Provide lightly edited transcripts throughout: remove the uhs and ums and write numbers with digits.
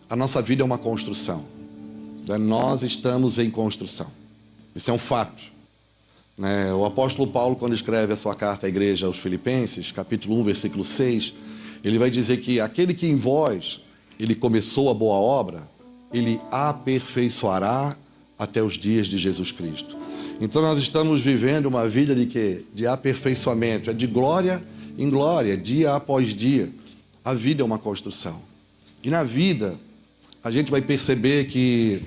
a nossa vida é uma construção. Nós estamos em construção. Isso é um fato. O apóstolo Paulo, quando escreve a sua carta à igreja aos Filipenses, capítulo 1, versículo 6, ele vai dizer que aquele que em vós, ele começou a boa obra, ele aperfeiçoará até os dias de Jesus Cristo. Então nós estamos vivendo uma vida de quê? De aperfeiçoamento, é de glória em glória, dia após dia. A vida é uma construção. E na vida, a gente vai perceber que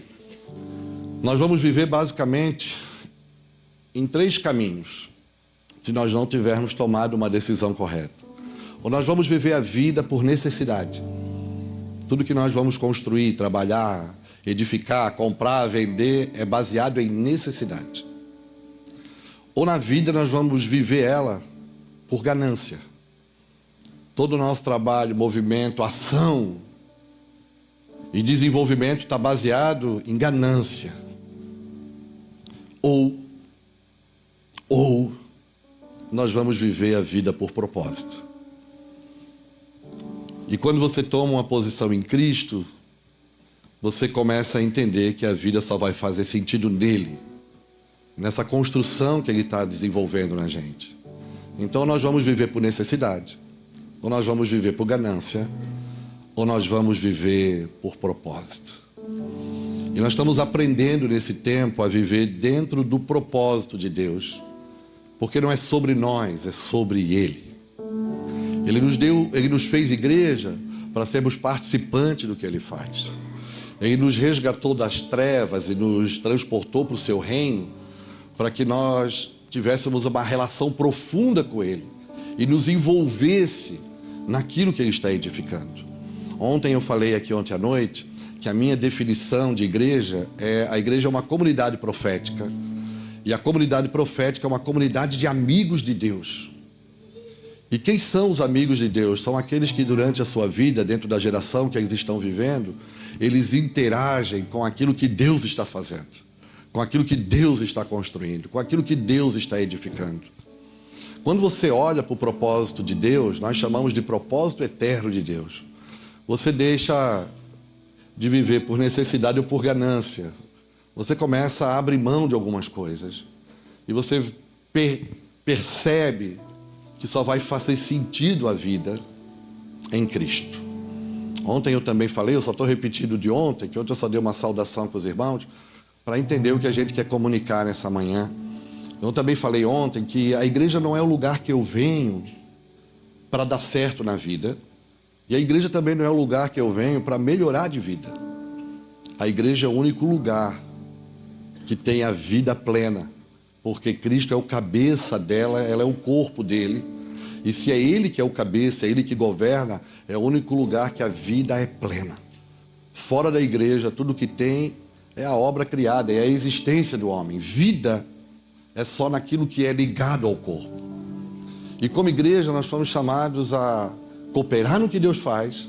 nós vamos viver basicamente em 3 caminhos, se nós não tivermos tomado uma decisão correta. Ou nós vamos viver a vida por necessidade. Tudo que nós vamos construir, trabalhar, edificar, comprar, vender, é baseado em necessidade. Ou na vida nós vamos viver ela por ganância. Todo o nosso trabalho, movimento, ação e desenvolvimento está baseado em ganância. Ou nós vamos viver a vida por propósito. E quando você toma uma posição em Cristo, você começa a entender que a vida só vai fazer sentido nele, nessa construção que ele está desenvolvendo na gente. Então nós vamos viver por necessidade, ou nós vamos viver por ganância, ou nós vamos viver por propósito. E nós estamos aprendendo nesse tempo a viver dentro do propósito de Deus, porque não é sobre nós, é sobre Ele. Ele nos fez igreja para sermos participantes do que Ele faz. Ele nos resgatou das trevas e nos transportou para o seu reino, para que nós tivéssemos uma relação profunda com Ele e nos envolvesse naquilo que Ele está edificando. Ontem eu falei aqui ontem à noite que a minha definição de igreja a igreja é uma comunidade profética, e a comunidade profética é uma comunidade de amigos de Deus. E quem são os amigos de Deus? São aqueles que durante a sua vida, dentro da geração que eles estão vivendo, eles interagem com aquilo que Deus está fazendo, com aquilo que Deus está construindo, com aquilo que Deus está edificando. Quando você olha para o propósito de Deus, nós chamamos de propósito eterno de Deus. Você deixa de viver por necessidade ou por ganância. Você começa a abrir mão de algumas coisas. E você percebe que só vai fazer sentido a vida em Cristo. Ontem eu também falei, eu só estou repetindo de ontem, que ontem eu só dei uma saudação para os irmãos, para entender o que a gente quer comunicar nessa manhã. Eu também falei ontem que a igreja não é o lugar que eu venho para dar certo na vida. E a igreja também não é o lugar que eu venho para melhorar de vida. A igreja é o único lugar que tem a vida plena, porque Cristo é o cabeça dela, ela é o corpo dele. E se é Ele que é o cabeça, é Ele que governa, é o único lugar que a vida é plena. Fora da igreja, tudo que tem é a obra criada, é a existência do homem. Vida é só naquilo que é ligado ao corpo. E como igreja nós fomos chamados a cooperar no que Deus faz,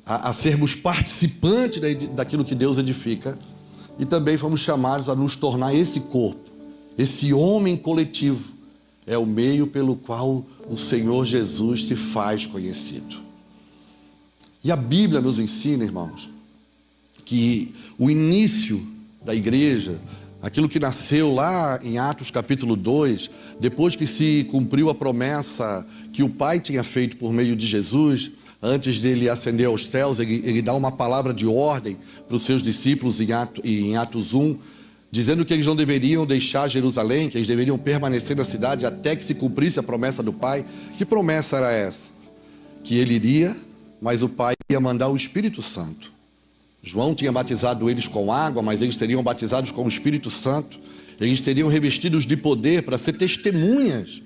a sermos participantes daquilo que Deus edifica, e também fomos chamados a nos tornar esse corpo, esse homem coletivo. É o meio pelo qual o Senhor Jesus se faz conhecido. E a Bíblia nos ensina, irmãos, que o início da igreja, aquilo que nasceu lá em Atos capítulo 2, depois que se cumpriu a promessa que o Pai tinha feito por meio de Jesus, antes dele ascender aos céus, ele dá uma palavra de ordem para os seus discípulos em Atos 1, dizendo que eles não deveriam deixar Jerusalém, que eles deveriam permanecer na cidade até que se cumprisse a promessa do Pai. Que promessa era essa? Que ele iria, mas o Pai ia mandar o Espírito Santo. João tinha batizado eles com água, mas eles seriam batizados com o Espírito Santo. Eles seriam revestidos de poder para ser testemunhas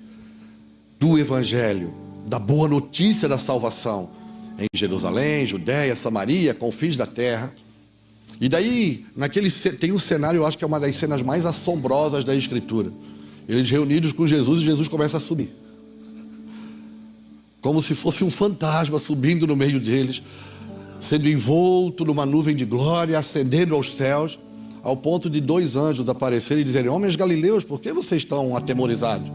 do Evangelho, da boa notícia da salvação, em Jerusalém, Judéia, Samaria, confins da terra. E daí, tem um cenário, eu acho que é uma das cenas mais assombrosas da Escritura. Eles reunidos com Jesus, e Jesus começa a subir, como se fosse um fantasma subindo no meio deles, sendo envolto numa nuvem de glória, ascendendo aos céus, ao ponto de 2 anjos aparecerem e dizerem: homens galileus, por que vocês estão atemorizados?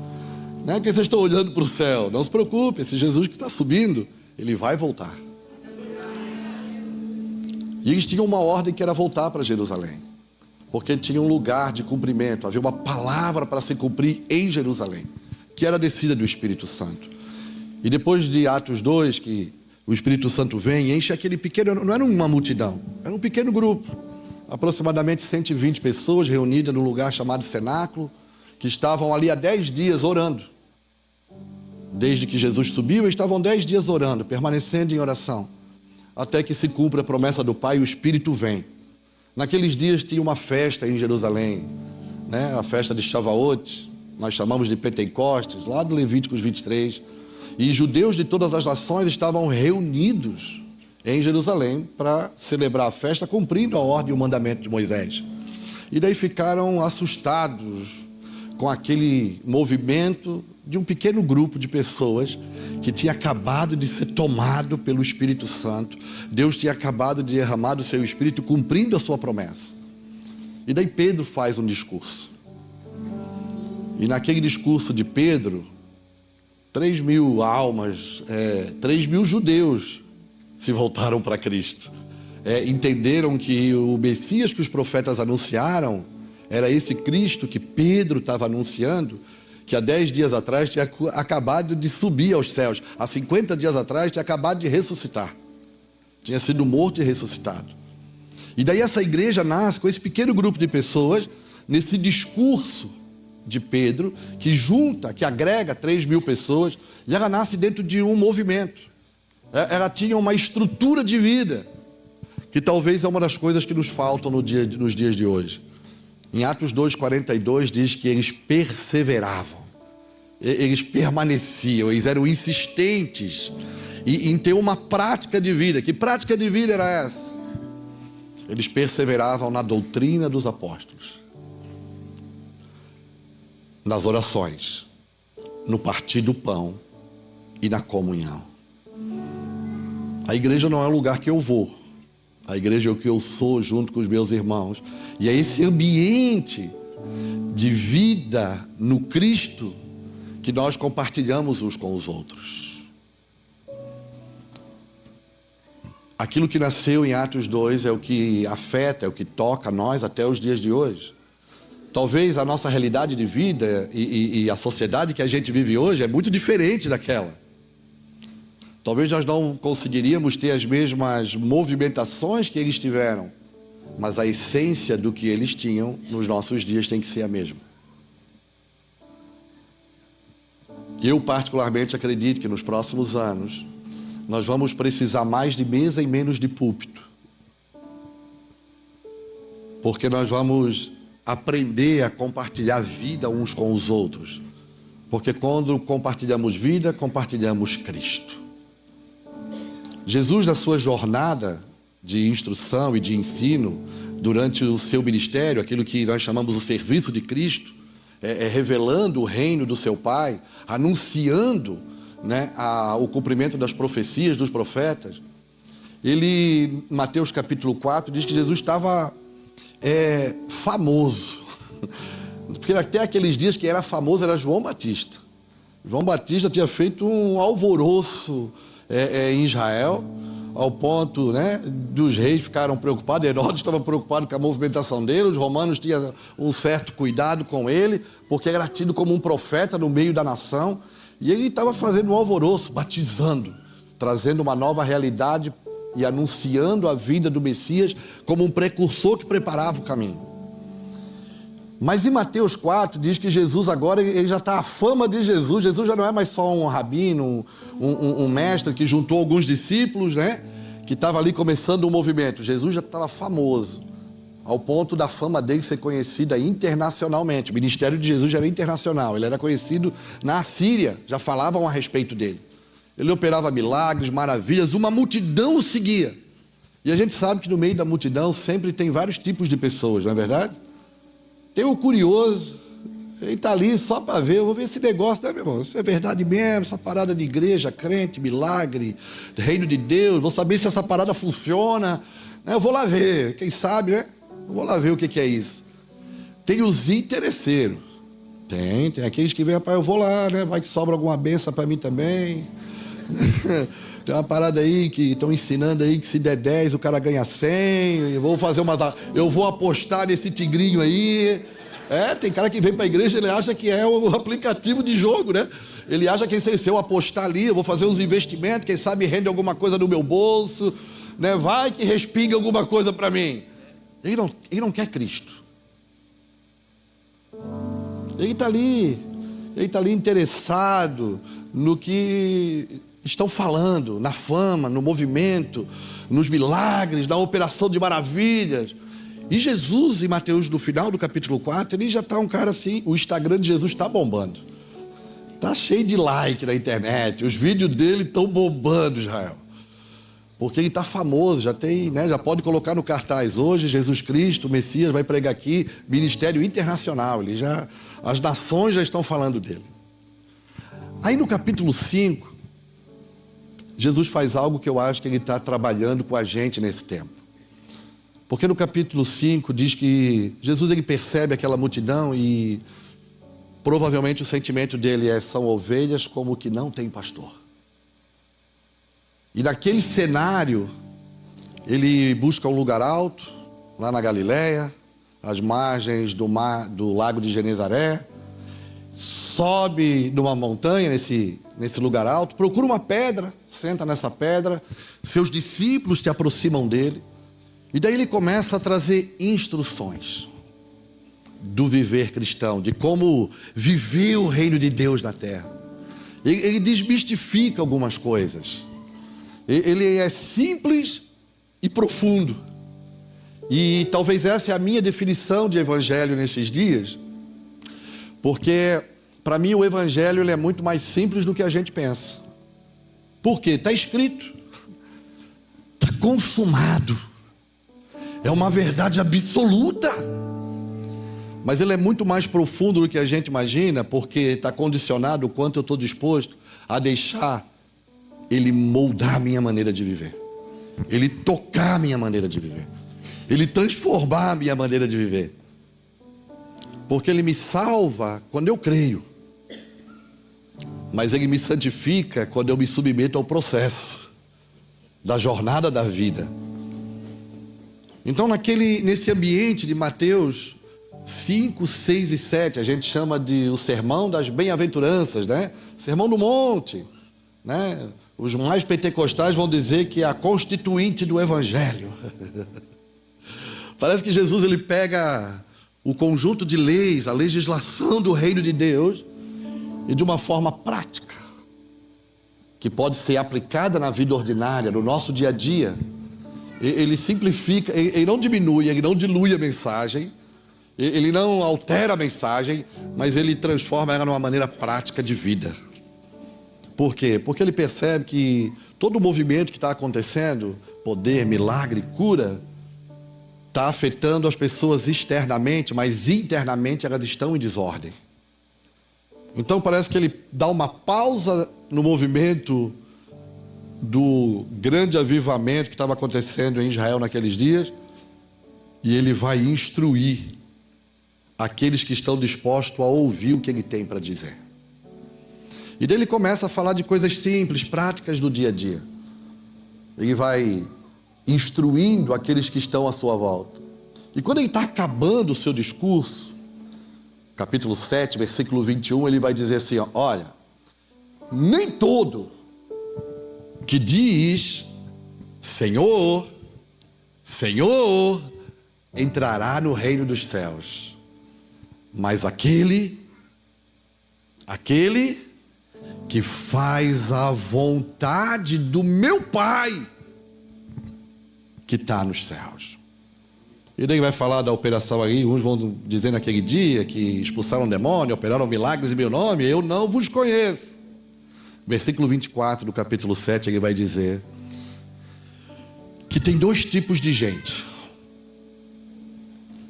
Não é que vocês estão olhando para o céu. Não se preocupe, esse Jesus que está subindo, ele vai voltar. E eles tinham uma ordem que era voltar para Jerusalém, porque tinha um lugar de cumprimento, havia uma palavra para se cumprir em Jerusalém, que era a descida do Espírito Santo. E depois de Atos 2, que o Espírito Santo vem e enche aquele pequeno, não era uma multidão, era um pequeno grupo, aproximadamente 120 pessoas reunidas num lugar chamado Cenáculo, que estavam ali há 10 dias orando. Desde que Jesus subiu, eles estavam 10 dias orando, permanecendo em oração, até que se cumpra a promessa do Pai e o Espírito vem. Naqueles dias tinha uma festa em Jerusalém, né? A festa de Shavuot, nós chamamos de Pentecostes, lá do Levíticos 23, e judeus de todas as nações estavam reunidos em Jerusalém para celebrar a festa, cumprindo a ordem e o mandamento de Moisés. E daí ficaram assustados com aquele movimento de um pequeno grupo de pessoas que tinha acabado de ser tomado pelo Espírito Santo. Deus tinha acabado de derramar o seu Espírito, cumprindo a sua promessa. E daí Pedro faz um discurso. E naquele discurso de Pedro, 3.000 almas, 3.000 judeus se voltaram para Cristo. Entenderam que o Messias que os profetas anunciaram era esse Cristo que Pedro estava anunciando, que há 10 dias atrás tinha acabado de subir aos céus. Há 50 dias atrás tinha acabado de ressuscitar. Tinha sido morto e ressuscitado. E daí essa igreja nasce com esse pequeno grupo de pessoas, nesse discurso de Pedro, que junta, que agrega 3.000 pessoas, e ela nasce dentro de um movimento. Ela tinha uma estrutura de vida, que talvez é uma das coisas que nos faltam nos dias de hoje. Em Atos 2,42 diz que eles perseveravam, eles permaneciam, eles eram insistentes em ter uma prática de vida. Que prática de vida era essa? Eles perseveravam na doutrina dos apóstolos, nas orações, no partir do pão e na comunhão. A igreja não é o lugar que eu vou, a igreja é o que eu sou junto com os meus irmãos. E é esse ambiente de vida no Cristo que nós compartilhamos uns com os outros. Aquilo que nasceu em Atos 2 é o que afeta, é o que toca nós até os dias de hoje. Talvez a nossa realidade de vida e a sociedade que a gente vive hoje é muito diferente daquela. Talvez nós não conseguiríamos ter as mesmas movimentações que eles tiveram, mas a essência do que eles tinham nos nossos dias tem que ser a mesma. Eu particularmente acredito que nos próximos anos nós vamos precisar mais de mesa e menos de púlpito, porque nós vamos aprender a compartilhar vida uns com os outros, porque quando compartilhamos vida, compartilhamos Cristo. Jesus, na sua jornada de instrução e de ensino, durante o seu ministério, aquilo que nós chamamos o serviço de Cristo, revelando o reino do seu Pai, anunciando, né, o cumprimento das profecias dos profetas. Ele, Mateus capítulo 4, diz que Jesus estava famoso, porque até aqueles dias que era famoso era João Batista. João Batista tinha feito um alvoroço em Israel, ao ponto, né, dos reis ficaram preocupados. Herodes estava preocupado com a movimentação dele, os romanos tinham um certo cuidado com ele, porque era tido como um profeta no meio da nação, e ele estava fazendo um alvoroço, batizando, trazendo uma nova realidade e anunciando a vinda do Messias como um precursor que preparava o caminho. Mas em Mateus 4 diz que Jesus agora, ele já está, a fama de Jesus já não é mais só um rabino, um mestre que juntou alguns discípulos, né, que estava ali começando um movimento. Jesus já estava famoso, ao ponto da fama dele ser conhecida internacionalmente. O ministério de Jesus já era internacional, ele era conhecido na Síria, já falavam a respeito dele. Ele operava milagres, maravilhas, uma multidão o seguia. E a gente sabe que no meio da multidão sempre tem vários tipos de pessoas, não é verdade? Tem o curioso, ele está ali só para ver, eu vou ver esse negócio, né, meu irmão? Isso é verdade mesmo, essa parada de igreja, crente, milagre, reino de Deus, vou saber se essa parada funciona, né? Eu vou lá ver, quem sabe, né? Eu vou lá ver o que é isso. Tem os interesseiros, tem aqueles que vêm, rapaz, eu vou lá, né? Vai que sobra alguma benção para mim também, Tem uma parada aí que estão ensinando aí que se der 10 o cara ganha 100. Eu vou apostar nesse tigrinho aí. Tem cara que vem pra igreja, ele acha que é o aplicativo de jogo, né? Ele acha que se eu apostar ali, eu vou fazer uns investimentos, quem sabe rende alguma coisa no meu bolso, né? Vai que respinga alguma coisa pra mim. Ele não quer Cristo. Ele está ali interessado no que estão falando, na fama, no movimento, nos milagres, na operação de maravilhas. E Jesus, em Mateus, no final do capítulo 4, ele já está um cara assim, o Instagram de Jesus está bombando. Está cheio de like na internet, os vídeos dele estão bombando, Israel. Porque ele está famoso, já tem, né, já pode colocar no cartaz hoje, Jesus Cristo, o Messias, vai pregar aqui, ministério internacional. As nações já estão falando dele. Aí no capítulo 5, Jesus faz algo que eu acho que ele está trabalhando com a gente nesse tempo. Porque no capítulo 5 diz que Jesus ele percebe aquela multidão e provavelmente o sentimento dele são ovelhas como que não tem pastor. E naquele cenário, ele busca um lugar alto, lá na Galileia, às margens do lago de Genezaré, sobe numa montanha, nesse lugar alto, procura uma pedra, senta nessa pedra, seus discípulos se aproximam dele, e daí ele começa a trazer instruções do viver cristão, de como viver o reino de Deus na terra. Ele desmistifica algumas coisas. Ele é simples e profundo. E talvez essa é a minha definição de evangelho nesses dias, porque para mim o evangelho ele é muito mais simples do que a gente pensa. Por quê? Está escrito, está consumado, é uma verdade absoluta, mas ele é muito mais profundo do que a gente imagina, porque está condicionado o quanto eu estou disposto a deixar ele moldar a minha maneira de viver, ele tocar a minha maneira de viver, ele transformar a minha maneira de viver. Porque ele me salva quando eu creio, mas ele me santifica quando eu me submeto ao processo da jornada da vida. Então nesse ambiente de Mateus 5, 6 e 7, a gente chama de o sermão das bem-aventuranças, né? Sermão do monte, né? Os mais pentecostais vão dizer que é a constituinte do evangelho. Parece que Jesus ele pega o conjunto de leis, a legislação do reino de Deus, e de uma forma prática, que pode ser aplicada na vida ordinária, no nosso dia a dia. Ele simplifica, ele não diminui, ele não dilui a mensagem, ele não altera a mensagem, mas ele transforma ela numa maneira prática de vida. Por quê? Porque ele percebe que todo o movimento que está acontecendo, poder, milagre, cura, está afetando as pessoas externamente, mas internamente elas estão em desordem. Então parece que ele dá uma pausa no movimento do grande avivamento que estava acontecendo em Israel naqueles dias, e ele vai instruir aqueles que estão dispostos a ouvir o que ele tem para dizer. E daí ele começa a falar de coisas simples, práticas do dia a dia. Ele vai instruindo aqueles que estão à sua volta. E quando ele está acabando o seu discurso, capítulo 7, versículo 21, ele vai dizer assim, olha, nem todo que diz Senhor, Senhor, entrará no reino dos céus, mas aquele que faz a vontade do meu Pai que está nos céus. E daí vai falar da operação aí, uns vão dizer naquele dia que expulsaram um demônio, operaram milagres em meu nome, eu não vos conheço. Versículo 24 do capítulo 7, ele vai dizer que tem dois tipos de gente.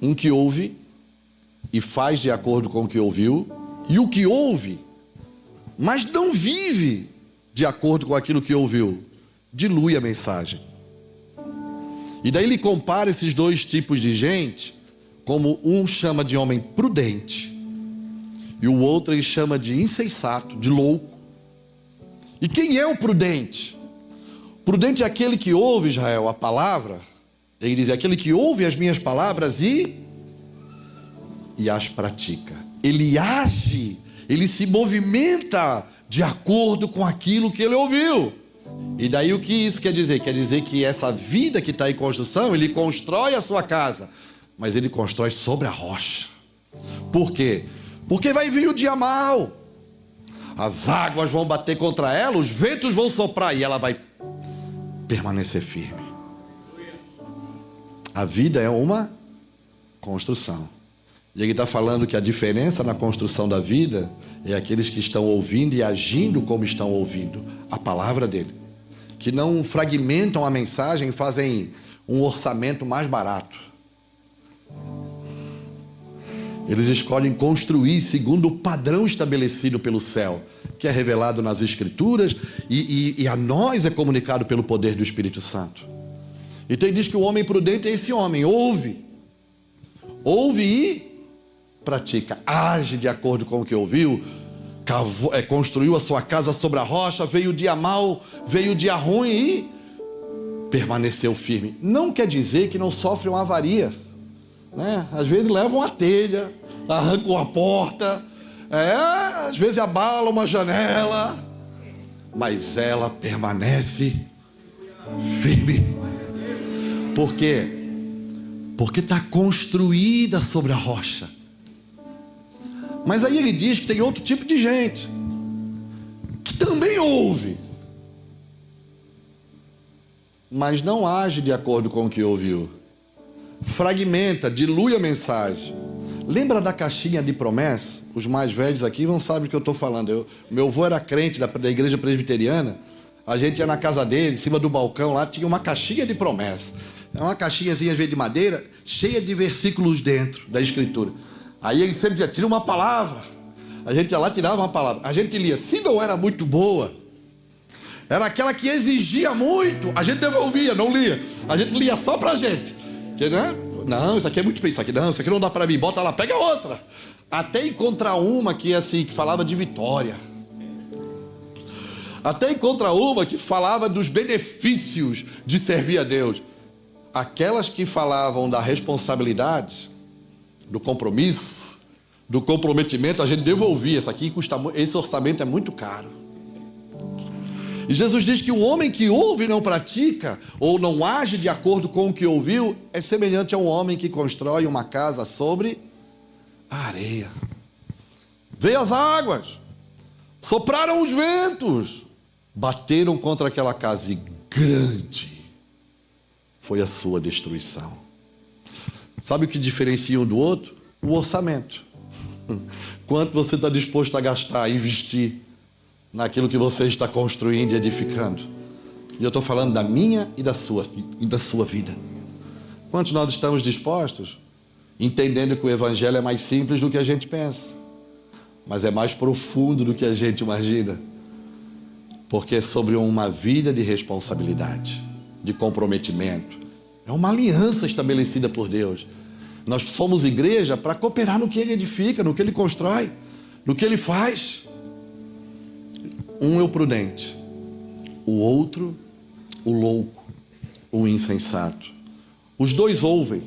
Um que ouve e faz de acordo com o que ouviu, e o que ouve, mas não vive de acordo com aquilo que ouviu, dilui a mensagem. E daí ele compara esses dois tipos de gente, como um chama de homem prudente, e o outro ele chama de insensato, de louco. E quem é o prudente? Prudente é aquele que ouve, Israel, a palavra. Ele diz, é aquele que ouve as minhas palavras e as pratica. Ele age, ele se movimenta de acordo com aquilo que ele ouviu. E daí o que isso quer dizer? Quer dizer que essa vida que está em construção, ele constrói a sua casa, mas ele constrói sobre a rocha. Por quê? Porque vai vir o dia mau. As águas vão bater contra ela, os ventos vão soprar e ela vai permanecer firme. A vida é uma construção. E ele está falando que a diferença na construção da vida é aqueles que estão ouvindo e agindo como estão ouvindo a palavra dele. Que não fragmentam a mensagem e fazem um orçamento mais barato. Eles escolhem construir segundo o padrão estabelecido pelo céu, que é revelado nas Escrituras e a nós é comunicado pelo poder do Espírito Santo. Então ele diz que o homem prudente é esse homem, ouve e pratica, age de acordo com o que ouviu, construiu a sua casa sobre a rocha, veio o dia mau, veio o dia ruim e permaneceu firme. Não quer dizer que não sofre uma avaria, né? Às vezes levam a telha, arrancam a porta, às vezes abala uma janela, mas ela permanece firme. Por quê? Porque está construída sobre a rocha. Mas aí ele diz que tem outro tipo de gente que também ouve, mas não age de acordo com o que ouviu. Fragmenta, dilui a mensagem. Lembra da caixinha de promessa? Os mais velhos aqui vão saber o que eu estou falando. Meu avô era crente da igreja presbiteriana. A gente ia na casa dele, em cima do balcão lá, tinha uma caixinha de promessa. É uma caixinhazinha, às vezes, de madeira, cheia de versículos dentro da Escritura. Aí ele sempre dizia, tira uma palavra. A gente ia lá, tirava uma palavra. A gente lia, se não era muito boa, era aquela que exigia muito, a gente devolvia, não lia. A gente lia só pra gente. Que, né? Não, isso aqui é muito bem, isso aqui não dá pra mim, bota lá, pega outra. Até encontrar uma que assim, que falava de vitória. Até encontrar uma que falava dos benefícios de servir a Deus. Aquelas que falavam da responsabilidade, do compromisso, do comprometimento, a gente devolvia. Isso aqui custa, esse orçamento é muito caro. E Jesus diz que o homem que ouve e não pratica, ou não age de acordo com o que ouviu, é semelhante a um homem que constrói uma casa sobre a areia. Veio as águas, sopraram os ventos, bateram contra aquela casa e grande foi a sua destruição. Sabe o que diferencia um do outro? O orçamento. Quanto você está disposto a gastar, investir naquilo que você está construindo e edificando. E eu estou falando da minha e da sua vida. Quantos nós estamos dispostos, entendendo que o Evangelho é mais simples do que a gente pensa, mas é mais profundo do que a gente imagina, porque é sobre uma vida de responsabilidade, de comprometimento. É uma aliança estabelecida por Deus. Nós somos igreja para cooperar no que Ele edifica, no que Ele constrói, no que Ele faz. Um é o prudente, o outro, o louco, o insensato. Os dois ouvem,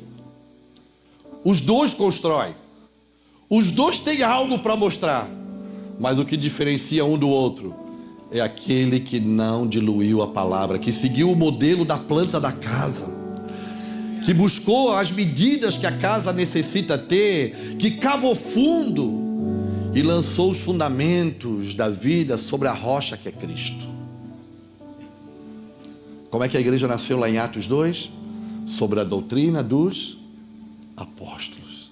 os dois constroem, os dois têm algo para mostrar, mas o que diferencia um do outro é aquele que não diluiu a palavra, que seguiu o modelo da planta da casa, que buscou as medidas que a casa necessita ter, que cavou fundo e lançou os fundamentos da vida sobre a rocha que é Cristo. Como é que a igreja nasceu lá em Atos 2? Sobre a doutrina dos apóstolos.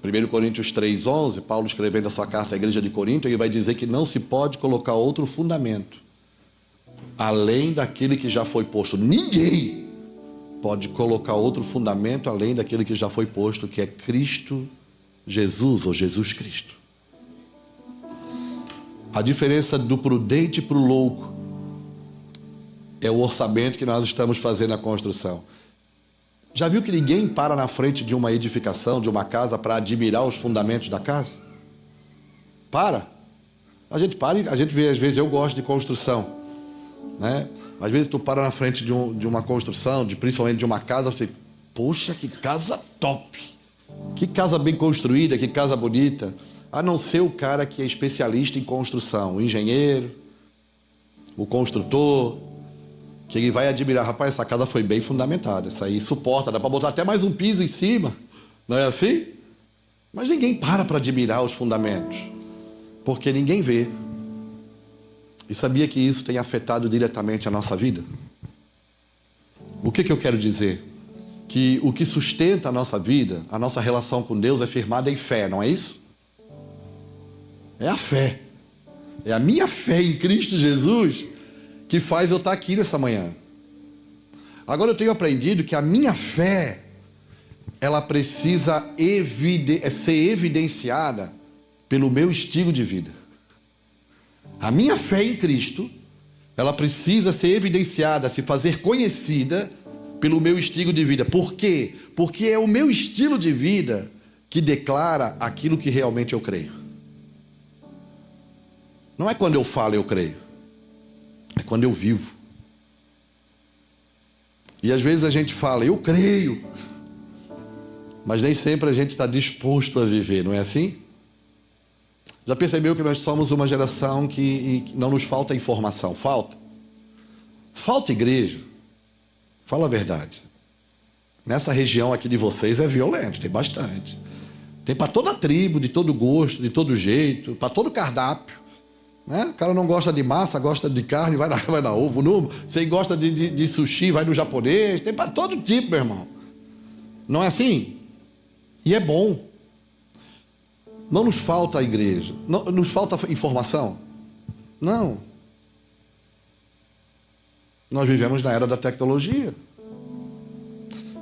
1 Coríntios 3:11, Paulo escrevendo a sua carta à igreja de Corinto, ele vai dizer que não se pode colocar outro fundamento além daquele que já foi posto. Ninguém pode colocar outro fundamento além daquele que já foi posto, que é Cristo Jesus, ou Jesus Cristo. A diferença do prudente para o louco é o orçamento que nós estamos fazendo na construção. Já viu que ninguém para na frente de uma edificação, de uma casa, para admirar os fundamentos da casa? Para. A gente para e a gente vê, às vezes eu gosto de construção, né? Às vezes tu para na frente de uma construção, principalmente de uma casa, você, poxa, que casa top, que casa bem construída, que casa bonita. A não ser o cara que é especialista em construção, o engenheiro, o construtor, que ele vai admirar, rapaz, essa casa foi bem fundamentada, essa aí suporta, dá para botar até mais um piso em cima, não é assim? Mas ninguém para admirar os fundamentos, porque ninguém vê. E sabia que isso tem afetado diretamente a nossa vida? O que eu quero dizer? Que o que sustenta a nossa vida, a nossa relação com Deus é firmada em fé, não é isso? É a fé. É a minha fé em Cristo Jesus que faz eu estar aqui nessa manhã. Agora eu tenho aprendido que a minha fé, ela precisa ser evidenciada pelo meu estilo de vida. A minha fé em Cristo, ela precisa ser evidenciada, se fazer conhecida pelo meu estilo de vida. Por quê? Porque é o meu estilo de vida que declara aquilo que realmente eu creio. Não é quando eu falo eu creio, é quando eu vivo. E às vezes a gente fala, eu creio, mas nem sempre a gente está disposto a viver, não é assim? Já percebeu que nós somos uma geração que não nos falta informação? Falta igreja. Fala a verdade. Nessa região aqui de vocês é violento, tem bastante. Tem para toda a tribo, de todo gosto, de todo jeito, para todo cardápio. Né? O cara não gosta de massa, gosta de carne, vai na ovo. Você gosta de sushi, vai no japonês. Tem para todo tipo, meu irmão. Não é assim? E é bom. Não nos falta a igreja. Não nos falta informação? Não. Nós vivemos na era da tecnologia.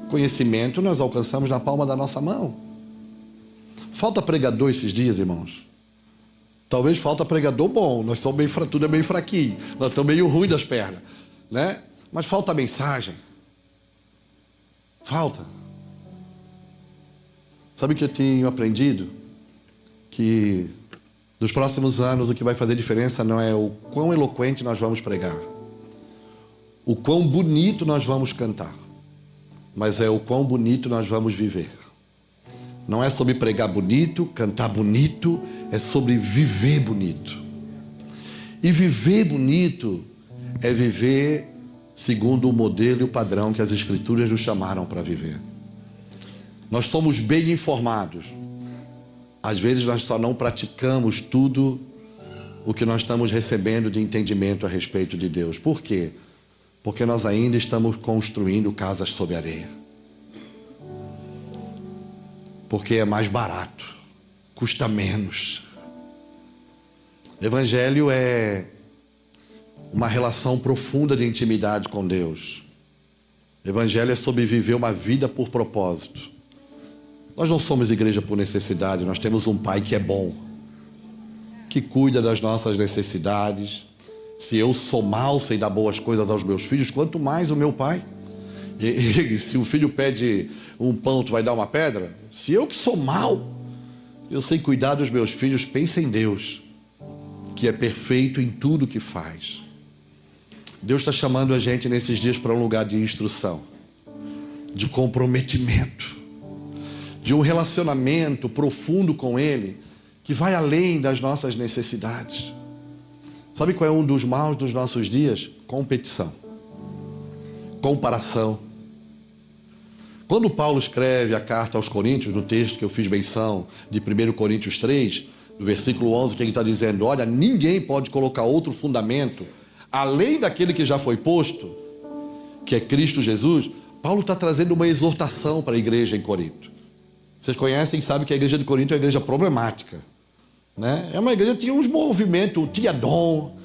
Conhecimento nós alcançamos na palma da nossa mão. Falta pregador esses dias, irmãos? Talvez falta pregador bom. Nós somos tudo é meio fraquinho. Nós estamos meio ruim das pernas, né? Mas falta mensagem. Falta. Sabe o que eu tenho aprendido? Que nos próximos anos o que vai fazer diferença não é o quão eloquente nós vamos pregar, o quão bonito nós vamos cantar, mas é o quão bonito nós vamos viver. Não é sobre pregar bonito, cantar bonito, é sobre viver bonito. E viver bonito é viver segundo o modelo e o padrão que as Escrituras nos chamaram para viver. Nós somos bem informados. Às vezes nós só não praticamos tudo o que nós estamos recebendo de entendimento a respeito de Deus. Por quê? Porque nós ainda estamos construindo casas sob areia. Porque é mais barato, custa menos. Evangelho é uma relação profunda de intimidade com Deus. Evangelho é sobre viver uma vida por propósito. Nós não somos igreja por necessidade, nós temos um Pai que é bom, que cuida das nossas necessidades. Se eu sou mau, sei dar boas coisas aos meus filhos, quanto mais o meu Pai. E se o filho pede um pão, tu vai dar uma pedra? Se eu que sou mau, eu sei cuidar dos meus filhos, pensa em Deus, que é perfeito em tudo que faz. Deus está chamando a gente nesses dias para um lugar de instrução, de comprometimento, de um relacionamento profundo com Ele, que vai além das nossas necessidades. Sabe qual é um dos maus dos nossos dias? Competição, comparação. Quando Paulo escreve a carta aos Coríntios, no texto que eu fiz menção de 1 Coríntios 3, no versículo 11, que ele está dizendo, olha, ninguém pode colocar outro fundamento, além daquele que já foi posto, que é Cristo Jesus. Paulo está trazendo uma exortação para a igreja em Corinto. Vocês conhecem e sabem que a igreja de Corinto é uma igreja problemática, né? É uma igreja que tinha uns movimentos, tinha dom,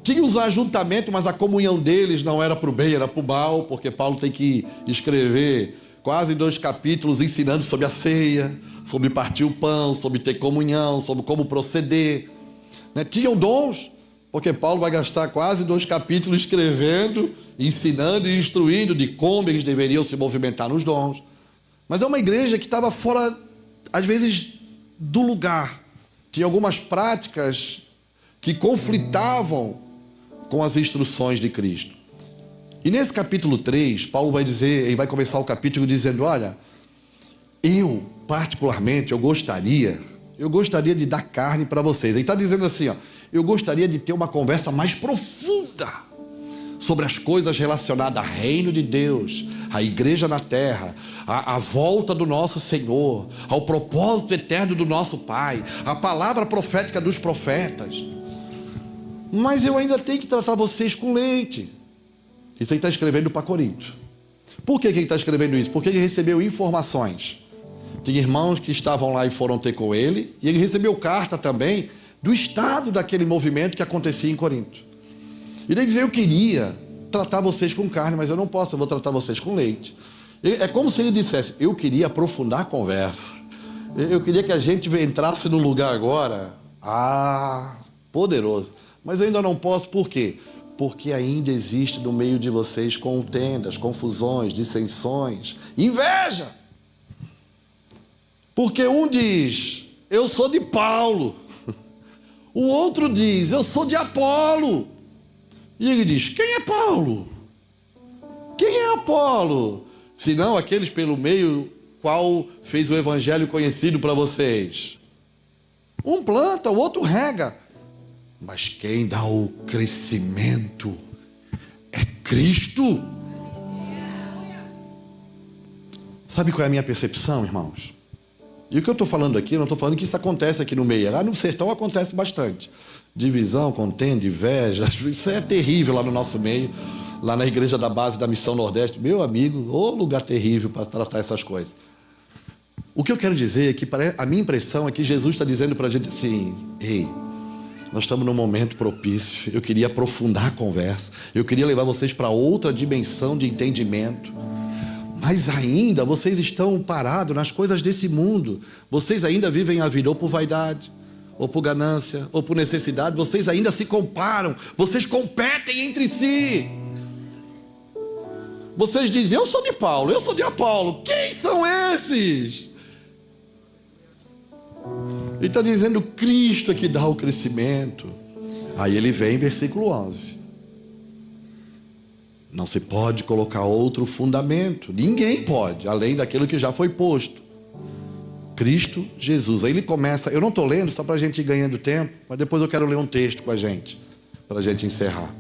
tinha os ajuntamentos, mas a comunhão deles não era para o bem, era para o mal, porque Paulo tem que escrever quase 2 capítulos ensinando sobre a ceia, sobre partir o pão, sobre ter comunhão, sobre como proceder, né? Tinham dons, porque Paulo vai gastar quase 2 capítulos escrevendo, ensinando e instruindo de como eles deveriam se movimentar nos dons. Mas é uma igreja que estava fora, às vezes, do lugar. Tinha algumas práticas que conflitavam com as instruções de Cristo. E nesse capítulo 3, Paulo vai dizer, ele vai começar o capítulo dizendo, olha, eu, particularmente, eu gostaria de dar carne para vocês. Ele está dizendo assim, ó, eu gostaria de ter uma conversa mais profunda sobre as coisas relacionadas ao reino de Deus, à igreja na terra, à volta do nosso Senhor, ao propósito eterno do nosso Pai, à palavra profética dos profetas. Mas eu ainda tenho que tratar vocês com leite. Isso ele está escrevendo para Corinto. Por que ele está escrevendo isso? Porque ele recebeu informações. Tinha irmãos que estavam lá e foram ter com ele, e ele recebeu carta também do estado daquele movimento que acontecia em Corinto. E ele dizia, eu queria tratar vocês com carne, mas eu não posso, eu vou tratar vocês com leite. É como se ele dissesse, eu queria aprofundar a conversa. Eu queria que a gente entrasse no lugar agora, poderoso. Mas eu ainda não posso, por quê? Porque ainda existe no meio de vocês contendas, confusões, dissensões, inveja. Porque um diz, eu sou de Paulo. O outro diz, eu sou de Apolo. E ele diz, quem é Paulo? Quem é Apolo? Senão aqueles pelo meio qual fez o evangelho conhecido para vocês. Um planta, o outro rega. Mas quem dá o crescimento é Cristo. Sabe qual é a minha percepção, irmãos? E o que eu estou falando aqui, eu não estou falando que isso acontece aqui no meio. Lá no sertão acontece bastante. Divisão, contenda, inveja. Isso é terrível lá no nosso meio. Lá na igreja da base da Missão Nordeste. Meu amigo, ô lugar terrível para tratar essas coisas. O que eu quero dizer é que a minha impressão é que Jesus está dizendo para a gente assim, ei, nós estamos num momento propício, eu queria aprofundar a conversa, eu queria levar vocês para outra dimensão de entendimento, mas ainda vocês estão parados nas coisas desse mundo, vocês ainda vivem a vida ou por vaidade, ou por ganância, ou por necessidade, vocês ainda se comparam, vocês competem entre si. Vocês dizem, eu sou de Paulo, eu sou de Apolo, quem são esses? Ele está dizendo, Cristo é que dá o crescimento. Aí ele vem, versículo 11. Não se pode colocar outro fundamento. Ninguém pode, além daquilo que já foi posto. Cristo Jesus. Aí ele começa, eu não estou lendo só para a gente ir ganhando tempo, mas depois eu quero ler um texto com a gente, para a gente encerrar.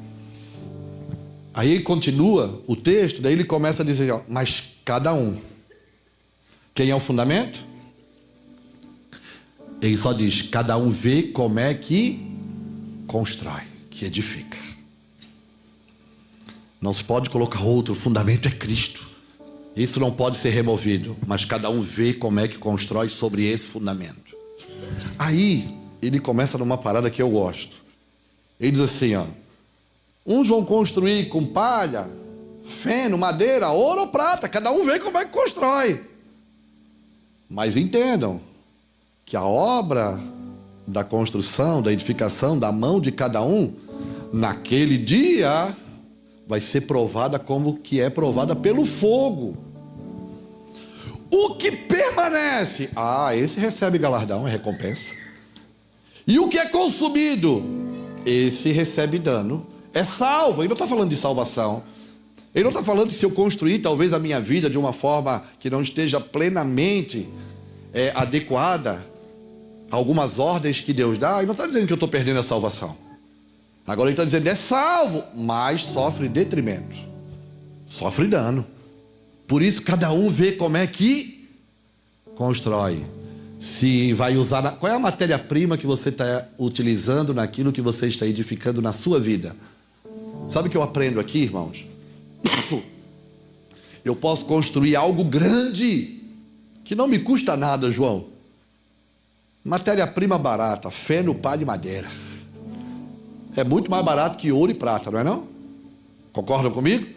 Aí ele continua o texto, daí ele começa a dizer, ó, mas cada um. Quem é o fundamento? Ele só diz, cada um vê como é que constrói, que edifica. Não se pode colocar outro, o fundamento é Cristo. Isso não pode ser removido, mas cada um vê como é que constrói sobre esse fundamento. Aí, ele começa numa parada que eu gosto. Ele diz assim, ó, uns vão construir com palha, feno, madeira, ouro ou prata, cada um vê como é que constrói. Mas entendam que a obra da construção, da edificação, da mão de cada um, naquele dia, vai ser provada como que é provada pelo fogo. O que permanece, esse recebe galardão, é recompensa. E o que é consumido, esse recebe dano, é salvo. Ele não está falando de salvação. Ele não está falando de se eu construir talvez a minha vida de uma forma que não esteja plenamente adequada a algumas ordens que Deus dá. Ele não está dizendo que eu estou perdendo a salvação. Agora ele está dizendo, é salvo, mas sofre detrimento, sofre dano. Por isso cada um vê como é que constrói. Se vai usar, qual é a matéria-prima que você está utilizando naquilo que você está edificando na sua vida? Sabe o que eu aprendo aqui, irmãos? Eu posso construir algo grande, que não me custa nada, João. Matéria-prima barata, feno, palha e madeira. É muito mais barato que ouro e prata, não é não? Concordam comigo?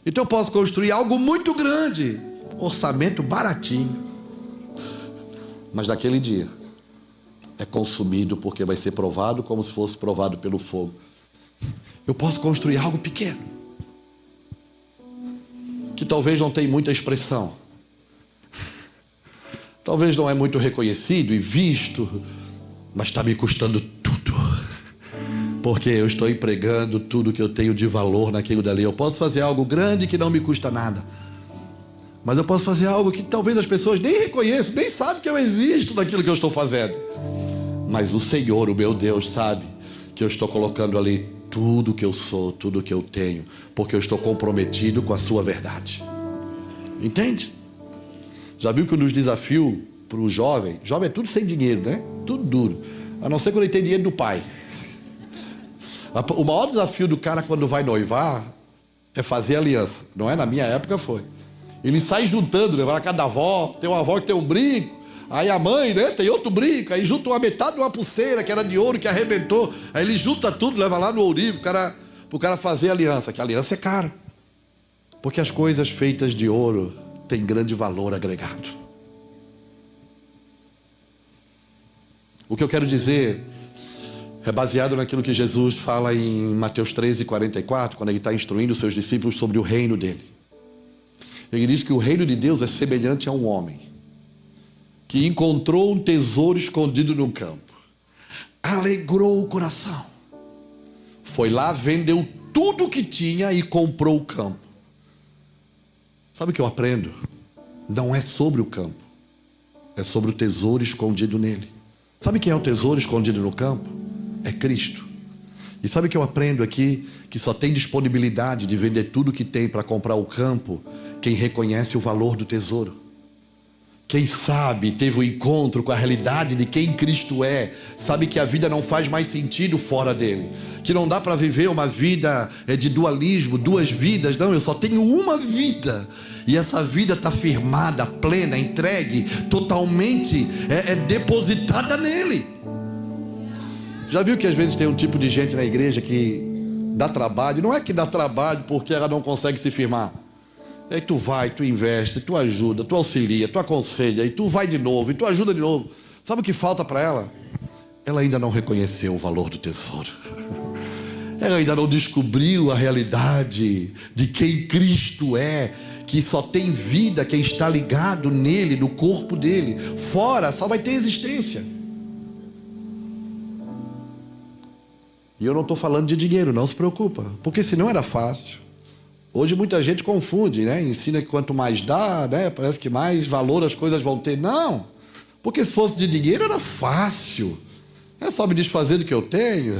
Então eu posso construir algo muito grande, orçamento baratinho, mas naquele dia é consumido porque vai ser provado como se fosse provado pelo fogo. Eu posso construir algo pequeno, que talvez não tenha muita expressão, talvez não é muito reconhecido e visto, mas está me custando tudo. Porque eu estou empregando tudo que eu tenho de valor naquilo dali. Eu posso fazer algo grande que não me custa nada, mas eu posso fazer algo que talvez as pessoas nem reconheçam, nem sabem que eu existo naquilo que eu estou fazendo. Mas o Senhor, o meu Deus, sabe que eu estou colocando ali tudo que eu sou, tudo que eu tenho, porque eu estou comprometido com a sua verdade. Entende? Já viu que um dos desafios para o jovem é tudo sem dinheiro, né? Tudo duro, a não ser quando ele tem dinheiro do pai. O maior desafio do cara quando vai noivar é fazer aliança, não é? Na minha época foi. Ele sai juntando, né? Vai na casa da avó, tem uma avó que tem um brinco, aí a mãe, né, tem outro brinco, aí junta uma metade de uma pulseira que era de ouro, que arrebentou, aí ele junta tudo, leva lá no ourivo pro cara fazer aliança, que a aliança é cara, porque as coisas feitas de ouro têm grande valor agregado. O que eu quero dizer é baseado naquilo que Jesus fala em Mateus 13:44, quando ele está instruindo os seus discípulos sobre o reino dele. Ele diz que o reino de Deus é semelhante a um homem que encontrou um tesouro escondido no campo, alegrou o coração, foi lá, vendeu tudo o que tinha e comprou o campo. Sabe o que eu aprendo? Não é sobre o campo, é sobre o tesouro escondido nele. Sabe quem é o tesouro escondido no campo? É Cristo. E sabe o que eu aprendo aqui? Que só tem disponibilidade de vender tudo que tem para comprar o campo quem reconhece o valor do tesouro. Quem sabe, teve um encontro com a realidade de quem Cristo é, sabe que a vida não faz mais sentido fora dele, que não dá para viver uma vida de dualismo, duas vidas. Não, eu só tenho uma vida, e essa vida está firmada, plena, entregue, totalmente depositada nele. Já viu que às vezes tem um tipo de gente na igreja que dá trabalho? Não é que dá trabalho porque ela não consegue se firmar. Aí tu vai, tu investe, tu ajuda, tu auxilia, tu aconselha, e tu vai de novo, e tu ajuda de novo. Sabe o que falta para ela? Ela ainda não reconheceu o valor do tesouro. Ela ainda não descobriu a realidade de quem Cristo é, que só tem vida quem está ligado nele, no corpo dele. Fora só vai ter existência. E eu não estou falando de dinheiro, não se preocupa, porque senão era fácil. Hoje muita gente confunde, né? Ensina que quanto mais dá, né, parece que mais valor as coisas vão ter. Não, porque se fosse de dinheiro era fácil. É só me desfazer do que eu tenho,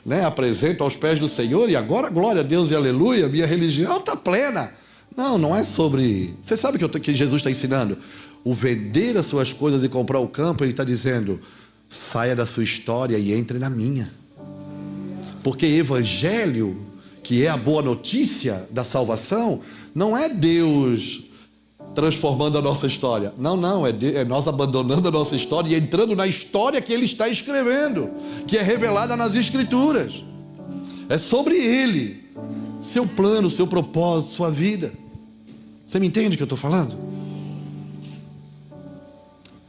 né? Apresento aos pés do Senhor e agora, glória a Deus e aleluia, minha religião está plena. Não, não é sobre... Você sabe que Jesus está ensinando? O vender as suas coisas e comprar o campo, ele está dizendo, saia da sua história e entre na minha. Porque evangelho, que é a boa notícia da salvação, não é Deus transformando a nossa história. Não, é nós abandonando a nossa história e entrando na história que Ele está escrevendo, que é revelada nas Escrituras. É sobre Ele, seu plano, seu propósito, sua vida. Você me entende o que eu estou falando?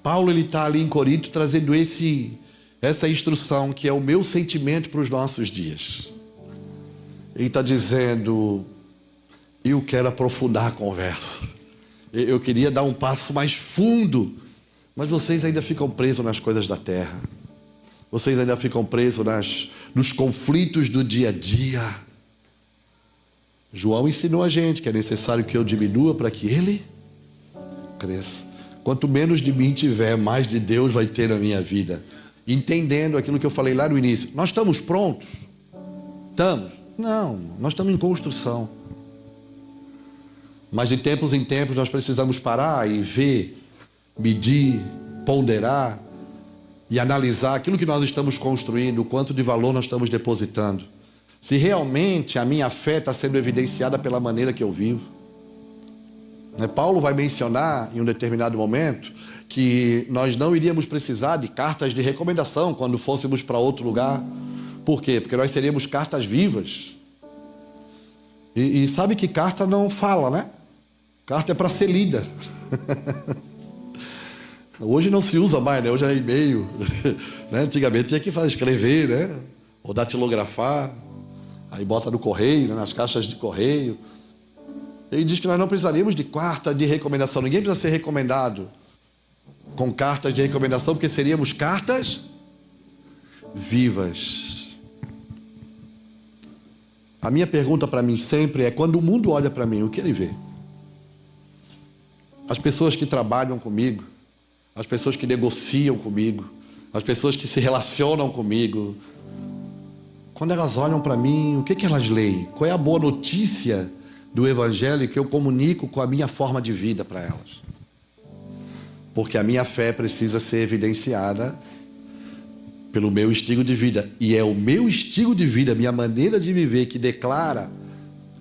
Paulo, ele está ali em Corinto trazendo essa instrução que é o meu sentimento para os nossos dias. Ele está dizendo, eu quero aprofundar a conversa, eu queria dar um passo mais fundo, mas vocês ainda ficam presos nas coisas da terra, vocês ainda ficam presos nos conflitos do dia a dia. João ensinou a gente que é necessário que eu diminua para que ele cresça. Quanto menos de mim tiver, mais de Deus vai ter na minha vida. Entendendo aquilo que eu falei lá no início. Nós estamos prontos? Estamos? Não, nós estamos em construção. Mas de tempos em tempos nós precisamos parar e ver, medir, ponderar e analisar aquilo que nós estamos construindo, o quanto de valor nós estamos depositando. Se realmente a minha fé está sendo evidenciada pela maneira que eu vivo. Paulo vai mencionar em um determinado momento que nós não iríamos precisar de cartas de recomendação quando fôssemos para outro lugar. Por quê? Porque nós seríamos cartas vivas. E sabe que carta não fala, né? Carta é para ser lida. Hoje não se usa mais, né? Hoje é e-mail. Né? Antigamente tinha que escrever, né? Ou datilografar. Aí bota no correio, né? Nas caixas de correio. Ele diz que nós não precisaríamos de carta de recomendação. Ninguém precisa ser recomendado com cartas de recomendação, porque seríamos cartas vivas. A minha pergunta para mim sempre é, quando o mundo olha para mim, o que ele vê? As pessoas que trabalham comigo, as pessoas que negociam comigo, as pessoas que se relacionam comigo, quando elas olham para mim, o que elas leem? Qual é a boa notícia do Evangelho que eu comunico com a minha forma de vida para elas? Porque a minha fé precisa ser evidenciada pelo meu estilo de vida. E é o meu estilo de vida, a minha maneira de viver, que declara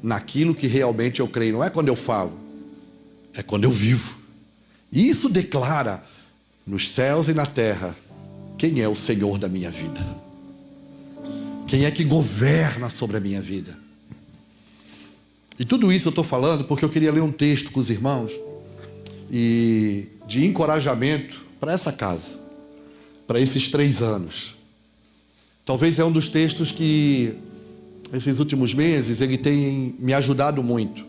naquilo que realmente eu creio. Não é quando eu falo, é quando eu vivo. E isso declara nos céus e na terra quem é o Senhor da minha vida. Quem é que governa sobre a minha vida. E tudo isso eu estou falando porque eu queria ler um texto com os irmãos e de encorajamento para essa casa, para esses 3 anos. Talvez é um dos textos que esses últimos meses ele tem me ajudado muito.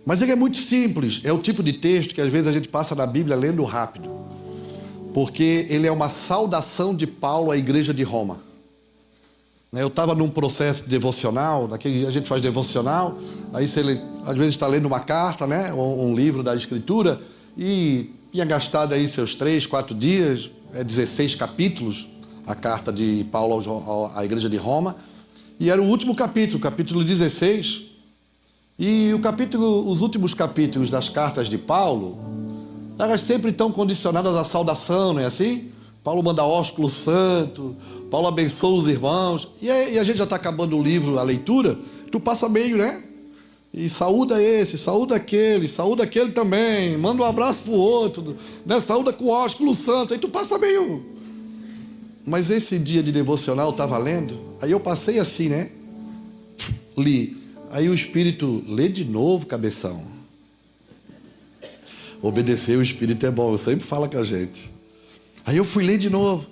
Mas ele é muito simples, é o tipo de texto que às vezes a gente passa na Bíblia lendo rápido, porque ele é uma saudação de Paulo à igreja de Roma. Eu estava num processo devocional, a gente faz devocional, aí você às vezes está lendo uma carta, né, ou um livro da Escritura, e tinha gastado aí seus 3, 4 dias, 16 capítulos, a carta de Paulo à igreja de Roma, e era o último capítulo, capítulo 16, e os últimos capítulos das cartas de Paulo, elas sempre estão condicionadas à saudação, não é assim? Paulo manda ósculo santo, Paulo abençoa os irmãos, e a gente já está acabando o livro, a leitura, tu passa meio, né? E saúda esse, saúda aquele também, manda um abraço pro outro, né? Saúda com ósculo santo, aí tu passa meio. Mas esse dia de devocional eu estava lendo, aí eu passei assim, né? Li, aí o Espírito, lê de novo, cabeção. Obedecer o Espírito é bom, sempre fala com a gente. Aí eu fui ler de novo.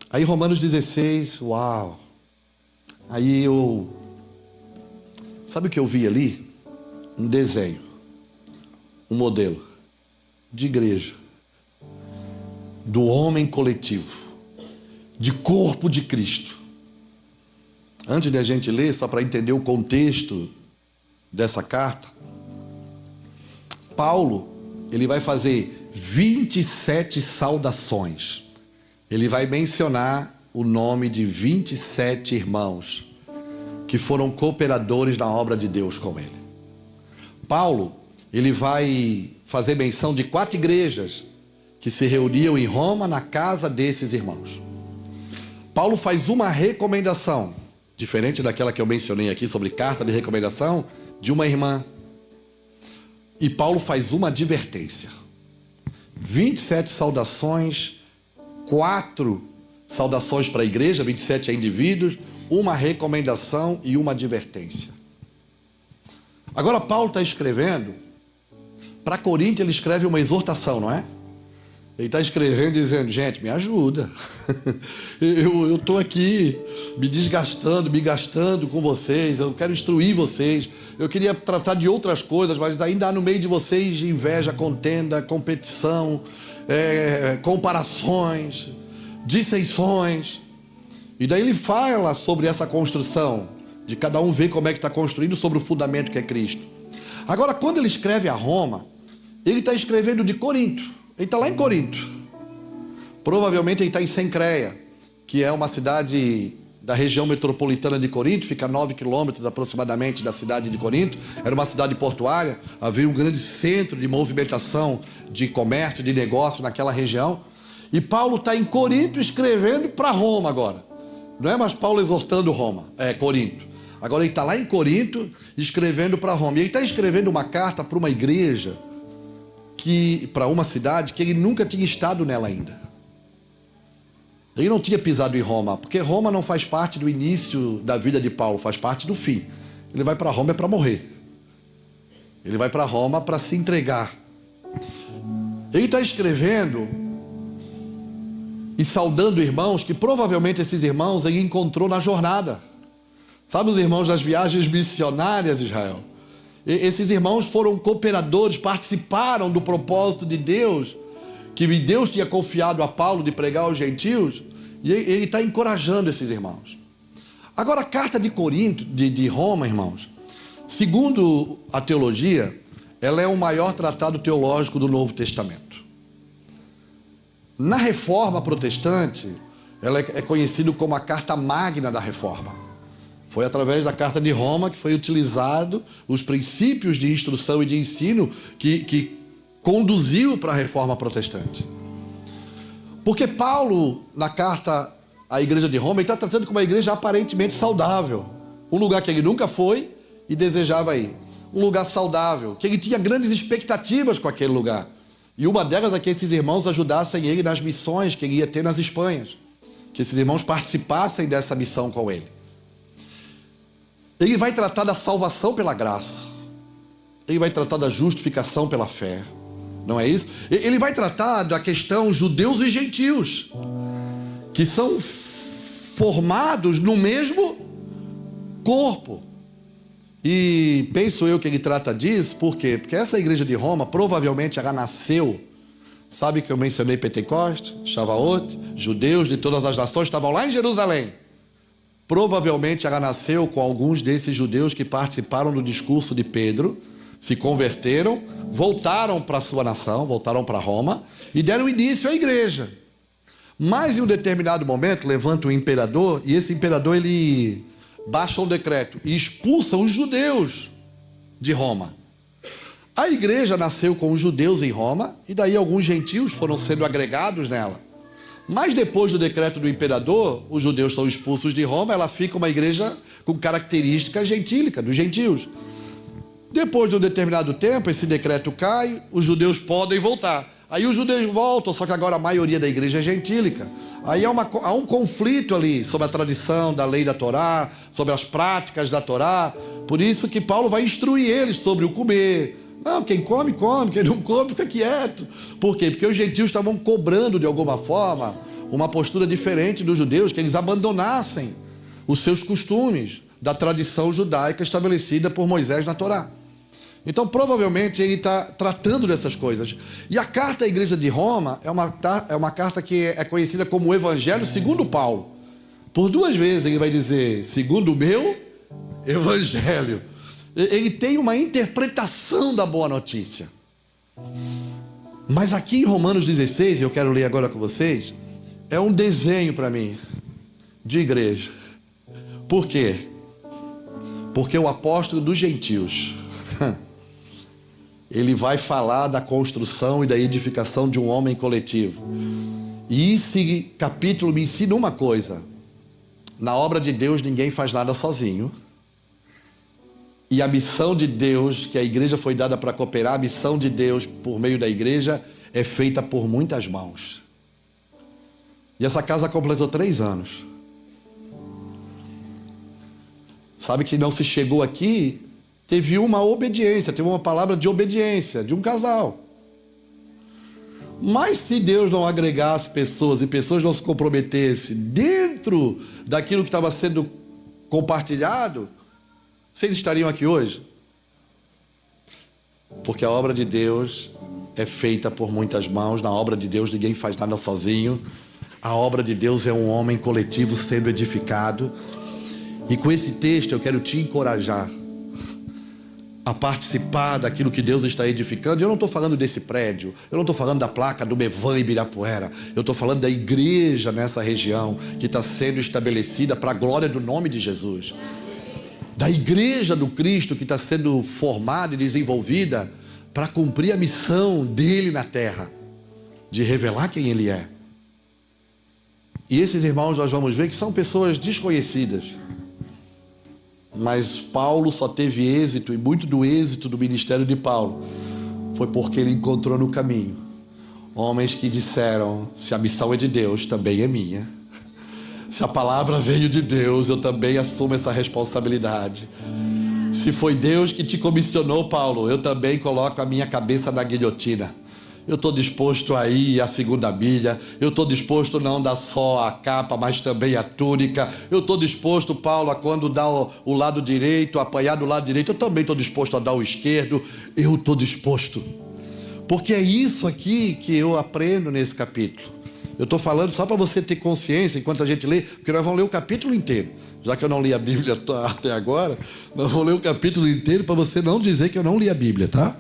Aí Romanos 16, uau. Aí sabe o que eu vi ali? Um desenho, um modelo de igreja, do homem coletivo, de corpo de Cristo. Antes de a gente ler, só para entender o contexto dessa carta, Paulo, ele vai fazer 27 saudações. Ele vai mencionar o nome de 27 irmãos que foram cooperadores na obra de Deus com ele. Paulo, ele vai fazer menção de 4 igrejas que se reuniam em Roma na casa desses irmãos. Paulo faz uma recomendação, diferente daquela que eu mencionei aqui sobre carta de recomendação, de uma irmã. E Paulo faz uma advertência. 27 saudações, 4 saudações para a igreja, 27 a indivíduos, uma recomendação e uma advertência. Agora Paulo está escrevendo, para Corinto ele escreve uma exortação, não é? Ele está escrevendo dizendo, gente, me ajuda. Eu estou aqui me desgastando, me gastando com vocês, eu quero instruir vocês, eu queria tratar de outras coisas, mas ainda há no meio de vocês inveja, contenda, competição, comparações, dissensões. E daí ele fala sobre essa construção, de cada um ver como é que está construindo sobre o fundamento que é Cristo. Agora, quando ele escreve a Roma, ele está escrevendo de Corinto. Ele está lá em Corinto. Provavelmente ele está em Cencreia, que é uma cidade da região metropolitana de Corinto, fica a 9 quilômetros aproximadamente da cidade de Corinto. Era uma cidade portuária, havia um grande centro de movimentação, de comércio, de negócio naquela região. E Paulo está em Corinto escrevendo para Roma agora. Não é mais Paulo exortando Corinto. Agora ele está lá em Corinto escrevendo para Roma. E ele está escrevendo uma carta para uma igreja, para uma cidade que ele nunca tinha estado nela ainda. Ele não tinha pisado em Roma, porque Roma não faz parte do início da vida de Paulo, faz parte do fim. Ele vai para Roma para morrer. Ele vai para Roma para se entregar. Ele está escrevendo e saudando irmãos que provavelmente esses irmãos ele encontrou na jornada. Sabe os irmãos das viagens missionárias de Israel? Esses irmãos foram cooperadores, participaram do propósito de Deus, que Deus tinha confiado a Paulo de pregar aos gentios, e ele está encorajando esses irmãos. Agora, a carta de Corinto, de Roma, irmãos, segundo a teologia, ela é o maior tratado teológico do Novo Testamento. Na Reforma Protestante, ela é conhecida como a carta magna da Reforma. Foi através da carta de Roma que foi utilizado os princípios de instrução e de ensino que conduziu para a Reforma Protestante. Porque Paulo, na carta à igreja de Roma, ele está tratando como uma igreja aparentemente saudável. Um lugar que ele nunca foi e desejava ir. Um lugar saudável, que ele tinha grandes expectativas com aquele lugar. E uma delas é que esses irmãos ajudassem ele nas missões que ele ia ter nas Espanhas. Que esses irmãos participassem dessa missão com ele. Ele vai tratar da salvação pela graça. Ele vai tratar da justificação pela fé. Não é isso? Ele vai tratar da questão judeus e gentios, que são formados no mesmo corpo. E penso eu que ele trata disso, por quê? Porque essa igreja de Roma, provavelmente ela nasceu, sabe que eu mencionei Pentecoste, Shavuot, judeus de todas as nações estavam lá em Jerusalém. Provavelmente ela nasceu com alguns desses judeus que participaram do discurso de Pedro, se converteram, voltaram para a sua nação, voltaram para Roma e deram início à igreja. Mas em um determinado momento levanta o imperador, e esse imperador ele baixa um decreto e expulsa os judeus de Roma. A igreja nasceu com os judeus em Roma, e daí alguns gentios foram sendo agregados nela. Mas depois do decreto do imperador, os judeus são expulsos de Roma, ela fica uma igreja com característica gentílica, dos gentios. Depois de um determinado tempo, esse decreto cai, os judeus podem voltar. Aí os judeus voltam, só que agora a maioria da igreja é gentílica. Aí há um conflito ali sobre a tradição da lei da Torá, sobre as práticas da Torá. Por isso que Paulo vai instruir eles sobre o comer. Não, quem come, come, quem não come, fica quieto. Por quê? Porque os gentios estavam cobrando de alguma forma uma postura diferente dos judeus, que eles abandonassem os seus costumes da tradição judaica estabelecida por Moisés na Torá. Então, provavelmente, ele está tratando dessas coisas. E a carta à igreja de Roma é uma carta que é conhecida como o Evangelho segundo Paulo. Por 2 vezes ele vai dizer, segundo o meu Evangelho. Ele tem uma interpretação da boa notícia. Mas aqui em Romanos 16, eu quero ler agora com vocês, é um desenho para mim de igreja. Por quê? Porque o apóstolo dos gentios, ele vai falar da construção e da edificação de um homem coletivo. E esse capítulo me ensina uma coisa: na obra de Deus ninguém faz nada sozinho. E a missão de Deus, que a igreja foi dada para cooperar, a missão de Deus por meio da igreja é feita por muitas mãos. E essa casa completou 3 anos. Sabe que não se chegou aqui, teve uma obediência, teve uma palavra de obediência de um casal. Mas se Deus não agregasse pessoas e pessoas não se comprometessem dentro daquilo que estava sendo compartilhado, vocês estariam aqui hoje? Porque a obra de Deus é feita por muitas mãos. Na obra de Deus ninguém faz nada sozinho. A obra de Deus é um homem coletivo sendo edificado. E com esse texto eu quero te encorajar a participar daquilo que Deus está edificando. Eu não estou falando desse prédio, eu não estou falando da placa do Mevan em Ibirapuera, eu estou falando da igreja nessa região que está sendo estabelecida para a glória do nome de Jesus. Da igreja do Cristo que está sendo formada e desenvolvida para cumprir a missão dele na terra, de revelar quem ele é. E esses irmãos nós vamos ver que são pessoas desconhecidas. Mas Paulo só teve êxito, e muito do êxito do ministério de Paulo foi porque ele encontrou no caminho homens que disseram: se a missão é de Deus, também é minha. Se a palavra veio de Deus, eu também assumo essa responsabilidade. Se foi Deus que te comissionou, Paulo, eu também coloco a minha cabeça na guilhotina. Eu estou disposto a ir à 2ª milha. Eu estou disposto não dar só a capa, mas também a túnica. Eu estou disposto, Paulo, a quando dá o lado direito, apanhar do lado direito, eu também estou disposto a dar o esquerdo. Eu estou disposto. Porque é isso aqui que eu aprendo nesse capítulo. Eu estou falando só para você ter consciência enquanto a gente lê, porque nós vamos ler o capítulo inteiro. Já que eu não li a Bíblia até agora, nós vamos ler o capítulo inteiro para você não dizer que eu não li a Bíblia, tá?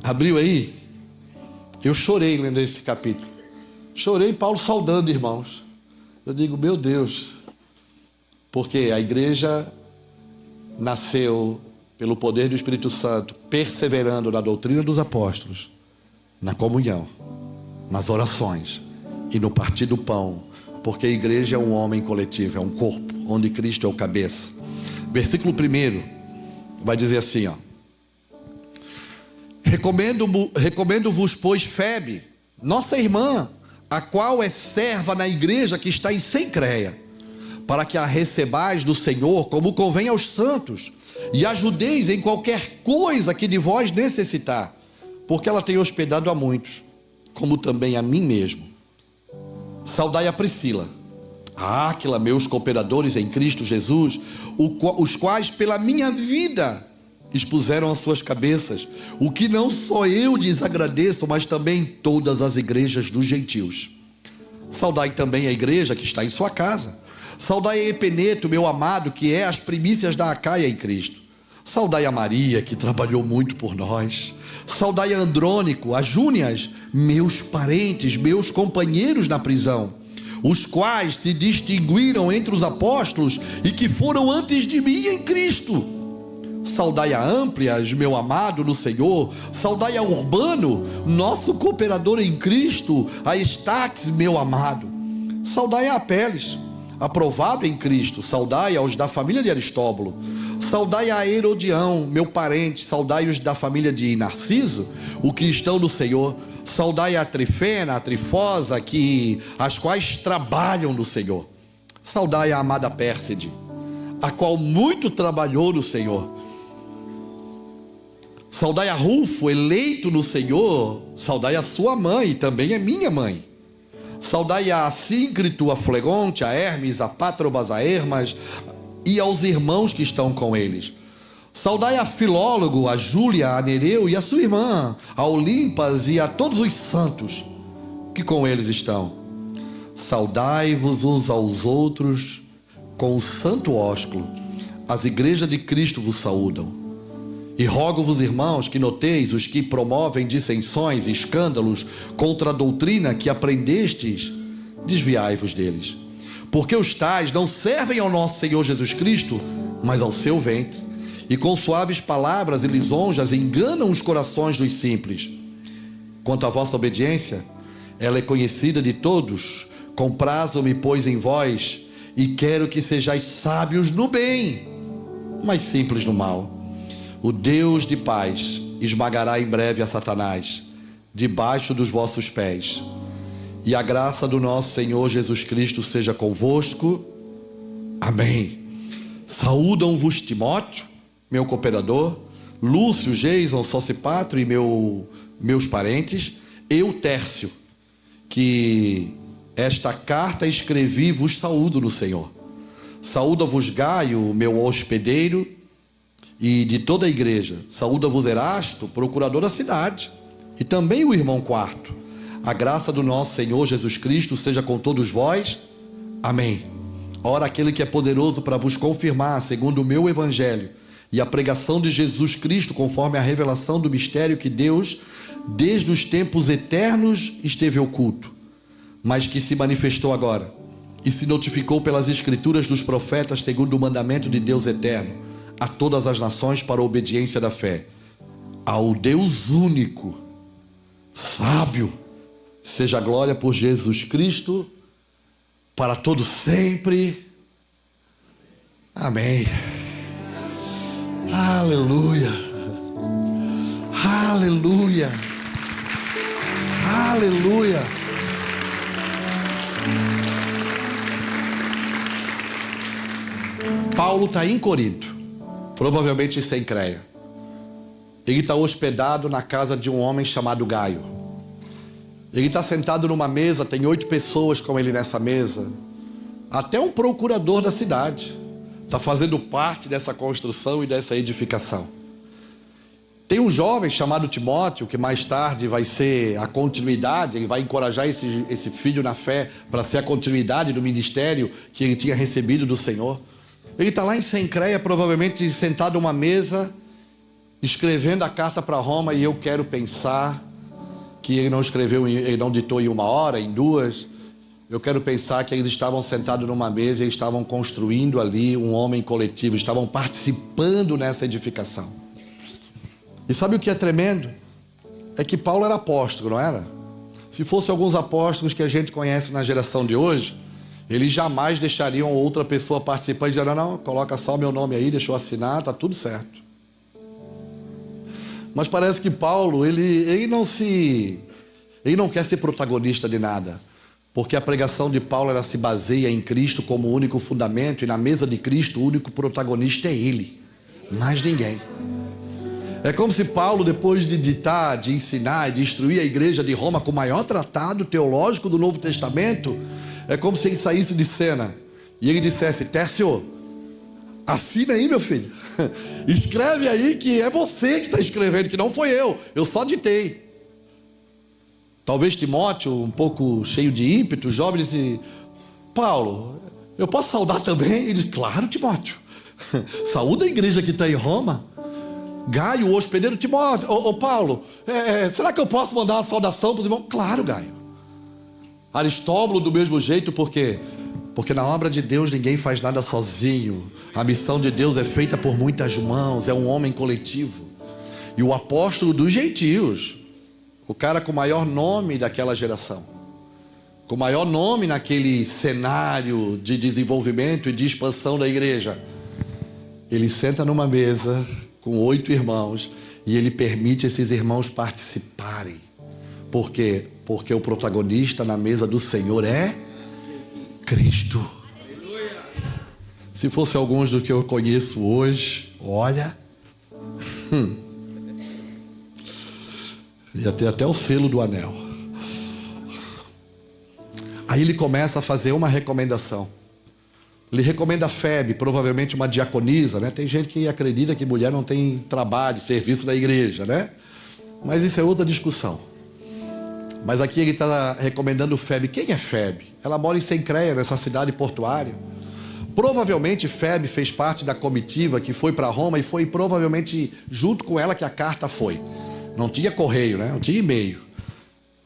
Abriu aí? Eu chorei lendo esse capítulo. Chorei, Paulo saudando, irmãos. Eu digo, meu Deus, porque a igreja nasceu pelo poder do Espírito Santo, perseverando na doutrina dos apóstolos, na comunhão, nas orações e no partir do pão, porque a igreja é um homem coletivo, é um corpo, onde Cristo é o cabeça. Versículo 1 vai dizer assim, ó: Recomendo-vos, pois, Febe, nossa irmã, a qual é serva na igreja que está em Cencreia, para que a recebais do Senhor como convém aos santos, e ajudeis em qualquer coisa que de vós necessitar, porque ela tem hospedado a muitos, como também a mim mesmo. Saudai a Priscila, a Áquila, meus cooperadores em Cristo Jesus, os quais pela minha vida expuseram as suas cabeças, o que não só eu lhes agradeço, mas também todas as igrejas dos gentios. Saudai também a igreja que está em sua casa. Saudai a Epeneto, meu amado, que é as primícias da Acaia em Cristo. Saudai a Maria, que trabalhou muito por nós. Saudai a Andrônico, a Júnias, meus parentes, meus companheiros na prisão, os quais se distinguiram entre os apóstolos e que foram antes de mim em Cristo. Saudai a Amplias, meu amado no Senhor. Saudai a Urbano, nosso cooperador em Cristo. A Estaques, meu amado. Saudai a Apeles, aprovado em Cristo. Saudai aos da família de Aristóbulo. Saudai a Herodião, meu parente. Saudai os da família de Narciso, o que estão no Senhor. Saudai a Trifena, a Trifosa, as quais trabalham no Senhor. Saudai a amada Pérside, a qual muito trabalhou no Senhor. Saudai a Rufo, eleito no Senhor. Saudai a sua mãe, também é minha mãe. Saudai a Assíncrito, a Flegonte, a Hermes, a Pátrobas, a Hermas e aos irmãos que estão com eles. Saudai a Filólogo, a Júlia, a Nereu e a sua irmã, a Olimpas e a todos os santos que com eles estão. Saudai-vos uns aos outros com o santo ósculo. As igrejas de Cristo vos saúdam. E rogo-vos, irmãos, que noteis os que promovem dissensões e escândalos contra a doutrina que aprendestes, desviai-vos deles. Porque os tais não servem ao nosso Senhor Jesus Cristo, mas ao seu ventre, e com suaves palavras e lisonjas enganam os corações dos simples. Quanto à vossa obediência, ela é conhecida de todos. Comprazo-me, pois, em vós, e quero que sejais sábios no bem, mas simples no mal. O Deus de paz esmagará em breve a Satanás debaixo dos vossos pés. E a graça do nosso Senhor Jesus Cristo seja convosco. Amém. Saúdam-vos Timóteo, meu cooperador, Lúcio, Geison, Sosipatro e meus parentes, Eutércio, que esta carta escrevi, vos saúdo no Senhor. Saúda-vos Gaio, meu hospedeiro, e de toda a igreja. Saúda-vos Erasto, procurador da cidade, e também o irmão Quarto. A graça do nosso Senhor Jesus Cristo seja com todos vós. Amém. Ora, aquele que é poderoso para vos confirmar, segundo o meu evangelho, e a pregação de Jesus Cristo, conforme a revelação do mistério que Deus, desde os tempos eternos, esteve oculto, mas que se manifestou agora, e se notificou pelas escrituras dos profetas, segundo o mandamento de Deus eterno, a todas as nações para a obediência da fé. Ao Deus único, sábio, seja a glória por Jesus Cristo, para todo sempre. Amém. Aleluia. Aleluia. Aleluia. Paulo está em Corinto, provavelmente em Cencreia. Ele está hospedado na casa de um homem chamado Gaio. Ele está sentado numa mesa, tem 8 pessoas com ele nessa mesa. Até um procurador da cidade está fazendo parte dessa construção e dessa edificação. Tem um jovem chamado Timóteo, que mais tarde vai ser a continuidade, ele vai encorajar esse filho na fé para ser a continuidade do ministério que ele tinha recebido do Senhor. Ele está lá em Cencreia, provavelmente sentado numa mesa, escrevendo a carta para Roma, e eu quero pensar que ele não escreveu, ele não ditou em 1 hora, em 2. Eu quero pensar que eles estavam sentados numa mesa e estavam construindo ali um homem coletivo, estavam participando nessa edificação. E sabe o que é tremendo? É que Paulo era apóstolo, não era? Se fosse alguns apóstolos que a gente conhece na geração de hoje, eles jamais deixariam outra pessoa participar e dizer, não, coloca só o meu nome aí, deixa eu assinar, tá tudo certo. Mas parece que Paulo, ele não quer ser protagonista de nada, porque a pregação de Paulo ela se baseia em Cristo como único fundamento, e na mesa de Cristo o único protagonista é ele, mais ninguém. É como se Paulo, depois de ditar, de ensinar e de instruir a igreja de Roma com o maior tratado teológico do Novo Testamento, é como se ele saísse de cena e ele dissesse, Tércio, assina aí, meu filho. Escreve aí que é você que está escrevendo, que não foi eu só ditei. Talvez Timóteo, um pouco cheio de ímpeto, jovem, disse, Paulo, eu posso saudar também? Ele disse, claro, Timóteo. Saúda a igreja que está em Roma. Gaio, o hospedeiro, Timóteo, Paulo, será que eu posso mandar uma saudação para os irmãos? Claro, Gaio. Aristóbulo do mesmo jeito, porque na obra de Deus ninguém faz nada sozinho. A missão de Deus é feita por muitas mãos, é um homem coletivo. E o apóstolo dos gentios, o cara com o maior nome daquela geração, com o maior nome naquele cenário de desenvolvimento e de expansão da igreja, ele senta numa mesa com 8 irmãos e ele permite esses irmãos participarem. Por quê? Porque o protagonista na mesa do Senhor é Cristo. Se fosse alguns do que eu conheço hoje, olha, ia ter até o selo do anel. Aí ele começa a fazer uma recomendação. Ele recomenda a Febe, provavelmente uma diaconisa, né? Tem gente que acredita que mulher não tem trabalho, serviço na igreja, né? Mas isso é outra discussão. Mas aqui ele está recomendando Febe. Quem é Febe? Ela mora em Cencreia, nessa cidade portuária. Provavelmente Febe fez parte da comitiva que foi para Roma, e foi provavelmente junto com ela que a carta foi. Não tinha correio, né? Não tinha e-mail,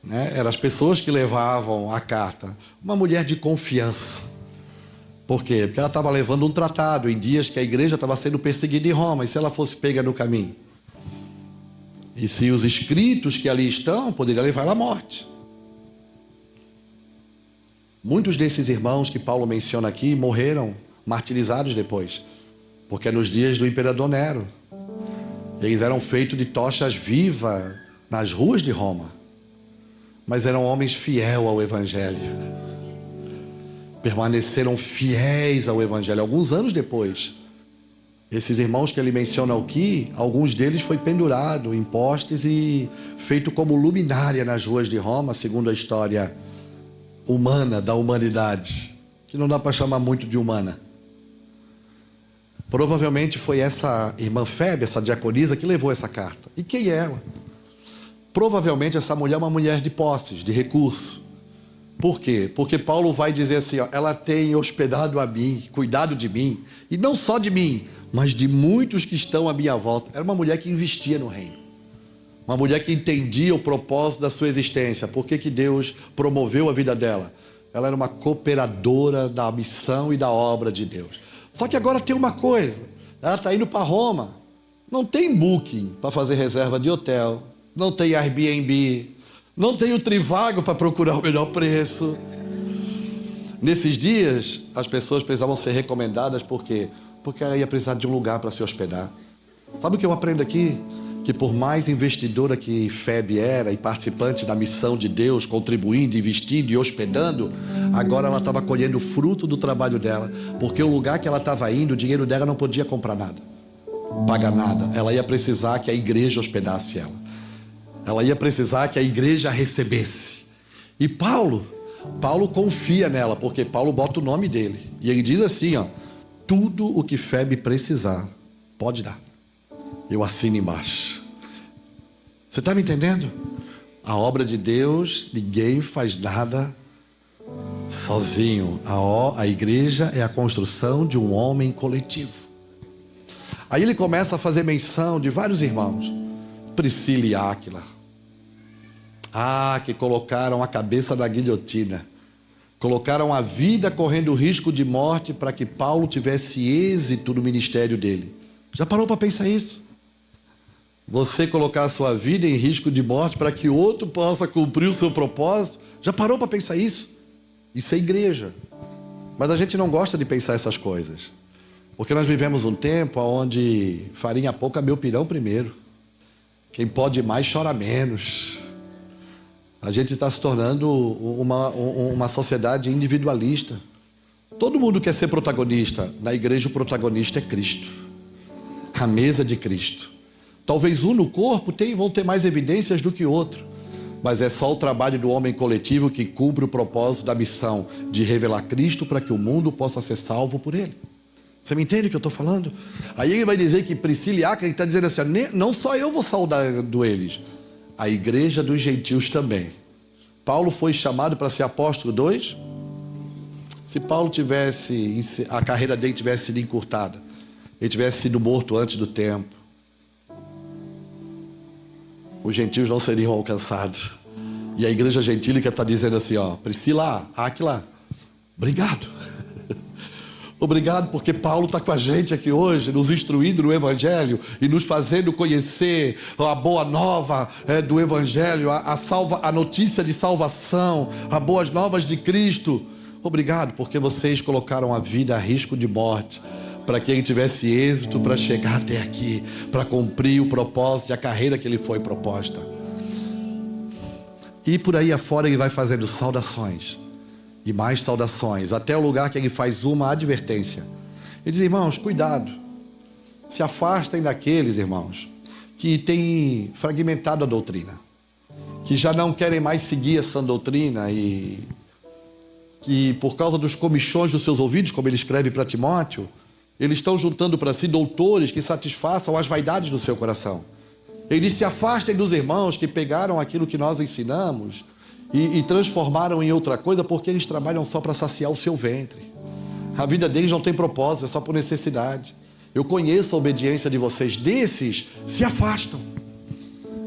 né? Eram as pessoas que levavam a carta. Uma mulher de confiança. Por quê? Porque ela estava levando um tratado em dias que a igreja estava sendo perseguida em Roma. E se ela fosse pega no caminho? E se os escritos que ali estão, poderiam levar ela à morte. Muitos desses irmãos que Paulo menciona aqui morreram martirizados depois. Porque é nos dias do imperador Nero. Eles eram feitos de tochas vivas nas ruas de Roma. Mas eram homens fiéis ao evangelho. Permaneceram fiéis ao evangelho. Alguns anos depois, esses irmãos que ele menciona aqui, alguns deles foi pendurado em postes e feito como luminária nas ruas de Roma, segundo a história humana da humanidade, que não dá para chamar muito de humana. Provavelmente foi essa irmã Febe, essa diaconisa, que levou essa carta. E quem é ela? Provavelmente essa mulher é uma mulher de posses, de recurso. Por quê? Porque Paulo vai dizer assim, ó, ela tem hospedado a mim, cuidado de mim, e não só de mim, mas de muitos que estão à minha volta. Era uma mulher que investia no reino. Uma mulher que entendia o propósito da sua existência. Por que Deus promoveu a vida dela? Ela era uma cooperadora da missão e da obra de Deus. Só que agora tem uma coisa. Ela está indo para Roma. Não tem booking para fazer reserva de hotel. Não tem Airbnb. Não tem o Trivago para procurar o melhor preço. Nesses dias, as pessoas precisavam ser recomendadas. Por quê? Porque ela ia precisar de um lugar para se hospedar. Sabe o que eu aprendo aqui? Que por mais investidora que Febe era e participante da missão de Deus, contribuindo, investindo e hospedando, agora ela estava colhendo o fruto do trabalho dela. Porque o lugar que ela estava indo, o dinheiro dela não podia comprar nada, pagar nada. Ela ia precisar que a igreja hospedasse ela. Ela ia precisar que a igreja a recebesse. E Paulo confia nela, porque Paulo bota o nome dele. E ele diz assim, ó, tudo o que Febe precisar, pode dar. Eu assino embaixo. Você está me entendendo? A obra de Deus, ninguém faz nada sozinho. A igreja é a construção de um homem coletivo. Aí ele começa a fazer menção de vários irmãos. Priscila e Áquila. Que colocaram a cabeça na guilhotina. Colocaram a vida correndo risco de morte para que Paulo tivesse êxito no ministério dele. Já parou para pensar isso? Você colocar a sua vida em risco de morte para que outro possa cumprir o seu propósito. Já parou para pensar isso? Isso é igreja. Mas a gente não gosta de pensar essas coisas. Porque nós vivemos um tempo onde farinha pouca, meu pirão primeiro. Quem pode mais chora menos. A gente está se tornando uma sociedade individualista. Todo mundo quer ser protagonista. Na igreja o protagonista é Cristo. A mesa de Cristo. Talvez um no corpo vão ter mais evidências do que outro. Mas é só o trabalho do homem coletivo que cumpre o propósito da missão de revelar Cristo para que o mundo possa ser salvo por ele. Você me entende o que eu estou falando? Aí ele vai dizer que Priscila e Áquila, ele está dizendo assim, não só eu vou saudar eles, a igreja dos gentios também. Paulo foi chamado para ser apóstolo 2? Se Paulo a carreira dele tivesse sido encurtada, ele tivesse sido morto antes do tempo, os gentios não seriam alcançados. E a igreja gentílica está dizendo assim, Priscila, Áquila, obrigado. Obrigado porque Paulo está com a gente aqui hoje, nos instruindo no Evangelho e nos fazendo conhecer a boa nova do Evangelho, a notícia de salvação, as boas novas de Cristo. Obrigado porque vocês colocaram a vida a risco de morte, para que ele tivesse êxito para chegar até aqui, para cumprir o propósito e a carreira que lhe foi proposta. E por aí afora ele vai fazendo saudações, e mais saudações, até o lugar que ele faz uma advertência. Ele diz, irmãos, cuidado, se afastem daqueles, irmãos, que têm fragmentado a doutrina, que já não querem mais seguir essa doutrina e que por causa dos comichões dos seus ouvidos, como ele escreve para Timóteo, eles estão juntando para si doutores que satisfaçam as vaidades do seu coração. Ele diz, se afastem dos irmãos que pegaram aquilo que nós ensinamos e transformaram em outra coisa, porque eles trabalham só para saciar o seu ventre. A vida deles não tem propósito, é só por necessidade. Eu conheço a obediência de vocês. Desses se afastam.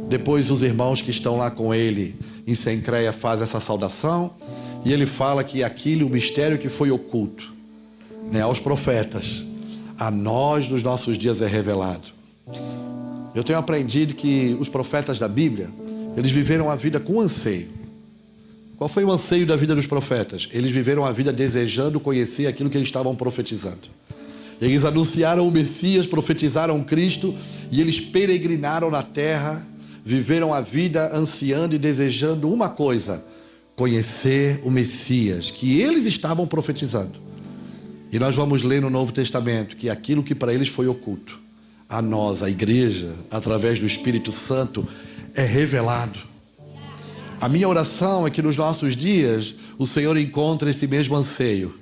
Depois os irmãos que estão lá com ele em Cencreia fazem essa saudação, e ele fala que aquilo, o mistério que foi oculto, aos profetas, a nós nos nossos dias é revelado. Eu tenho aprendido que os profetas da Bíblia, eles viveram a vida com anseio. Qual foi o anseio da vida dos profetas? Eles viveram a vida desejando conhecer aquilo que eles estavam profetizando. Eles anunciaram o Messias, profetizaram Cristo, e eles peregrinaram na terra, viveram a vida ansiando e desejando uma coisa: conhecer o Messias, que eles estavam profetizando. E nós vamos ler no Novo Testamento que aquilo que para eles foi oculto, a nós, a igreja, através do Espírito Santo, é revelado. A minha oração é que nos nossos dias o Senhor encontre esse mesmo anseio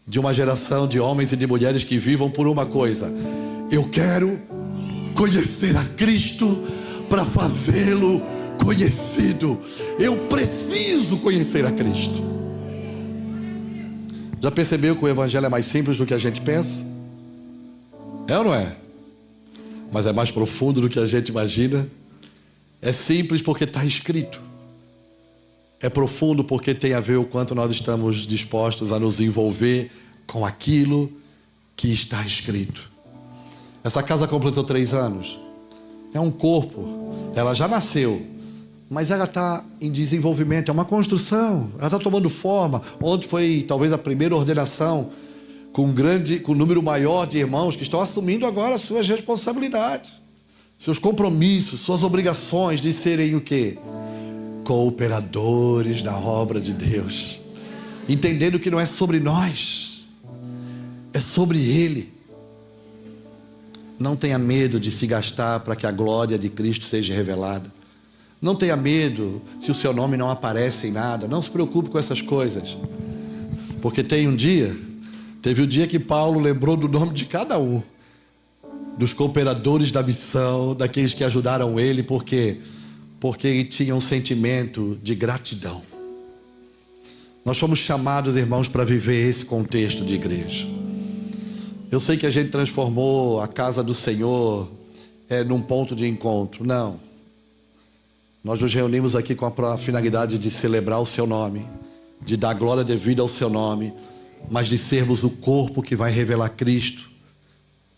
de uma geração de homens e de mulheres que vivam por uma coisa: eu quero conhecer a Cristo para fazê-lo conhecido. Eu preciso conhecer a Cristo. Já percebeu que o Evangelho é mais simples do que a gente pensa? É ou não é? Mas é mais profundo do que a gente imagina. É simples porque está escrito. É profundo porque tem a ver o quanto nós estamos dispostos a nos envolver com aquilo que está escrito. Essa casa completou 3 anos. É um corpo. Ela já nasceu, mas ela está em desenvolvimento. É uma construção. Ela está tomando forma. Ontem foi talvez a primeira ordenação com um número maior de irmãos que estão assumindo agora as suas responsabilidades, seus compromissos, suas obrigações de serem o quê? Cooperadores da obra de Deus, entendendo que não é sobre nós, é sobre Ele. Não tenha medo de se gastar para que a glória de Cristo seja revelada. Não tenha medo se o seu nome não aparece em nada. Não se preocupe com essas coisas, porque teve o dia que Paulo lembrou do nome de cada um, dos cooperadores da missão, daqueles que ajudaram ele. Por quê? porque ele tinha um sentimento de gratidão. Nós fomos chamados, irmãos, para viver esse contexto de igreja. Eu sei que a gente transformou a casa do Senhor num ponto de encontro. Não. Nós nos reunimos aqui com a finalidade de celebrar o seu nome, de dar glória devida ao seu nome, mas de sermos o corpo que vai revelar Cristo,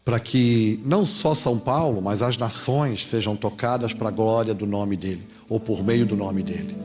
para que não só São Paulo, mas as nações sejam tocadas para a glória do nome dele, ou por meio do nome dele.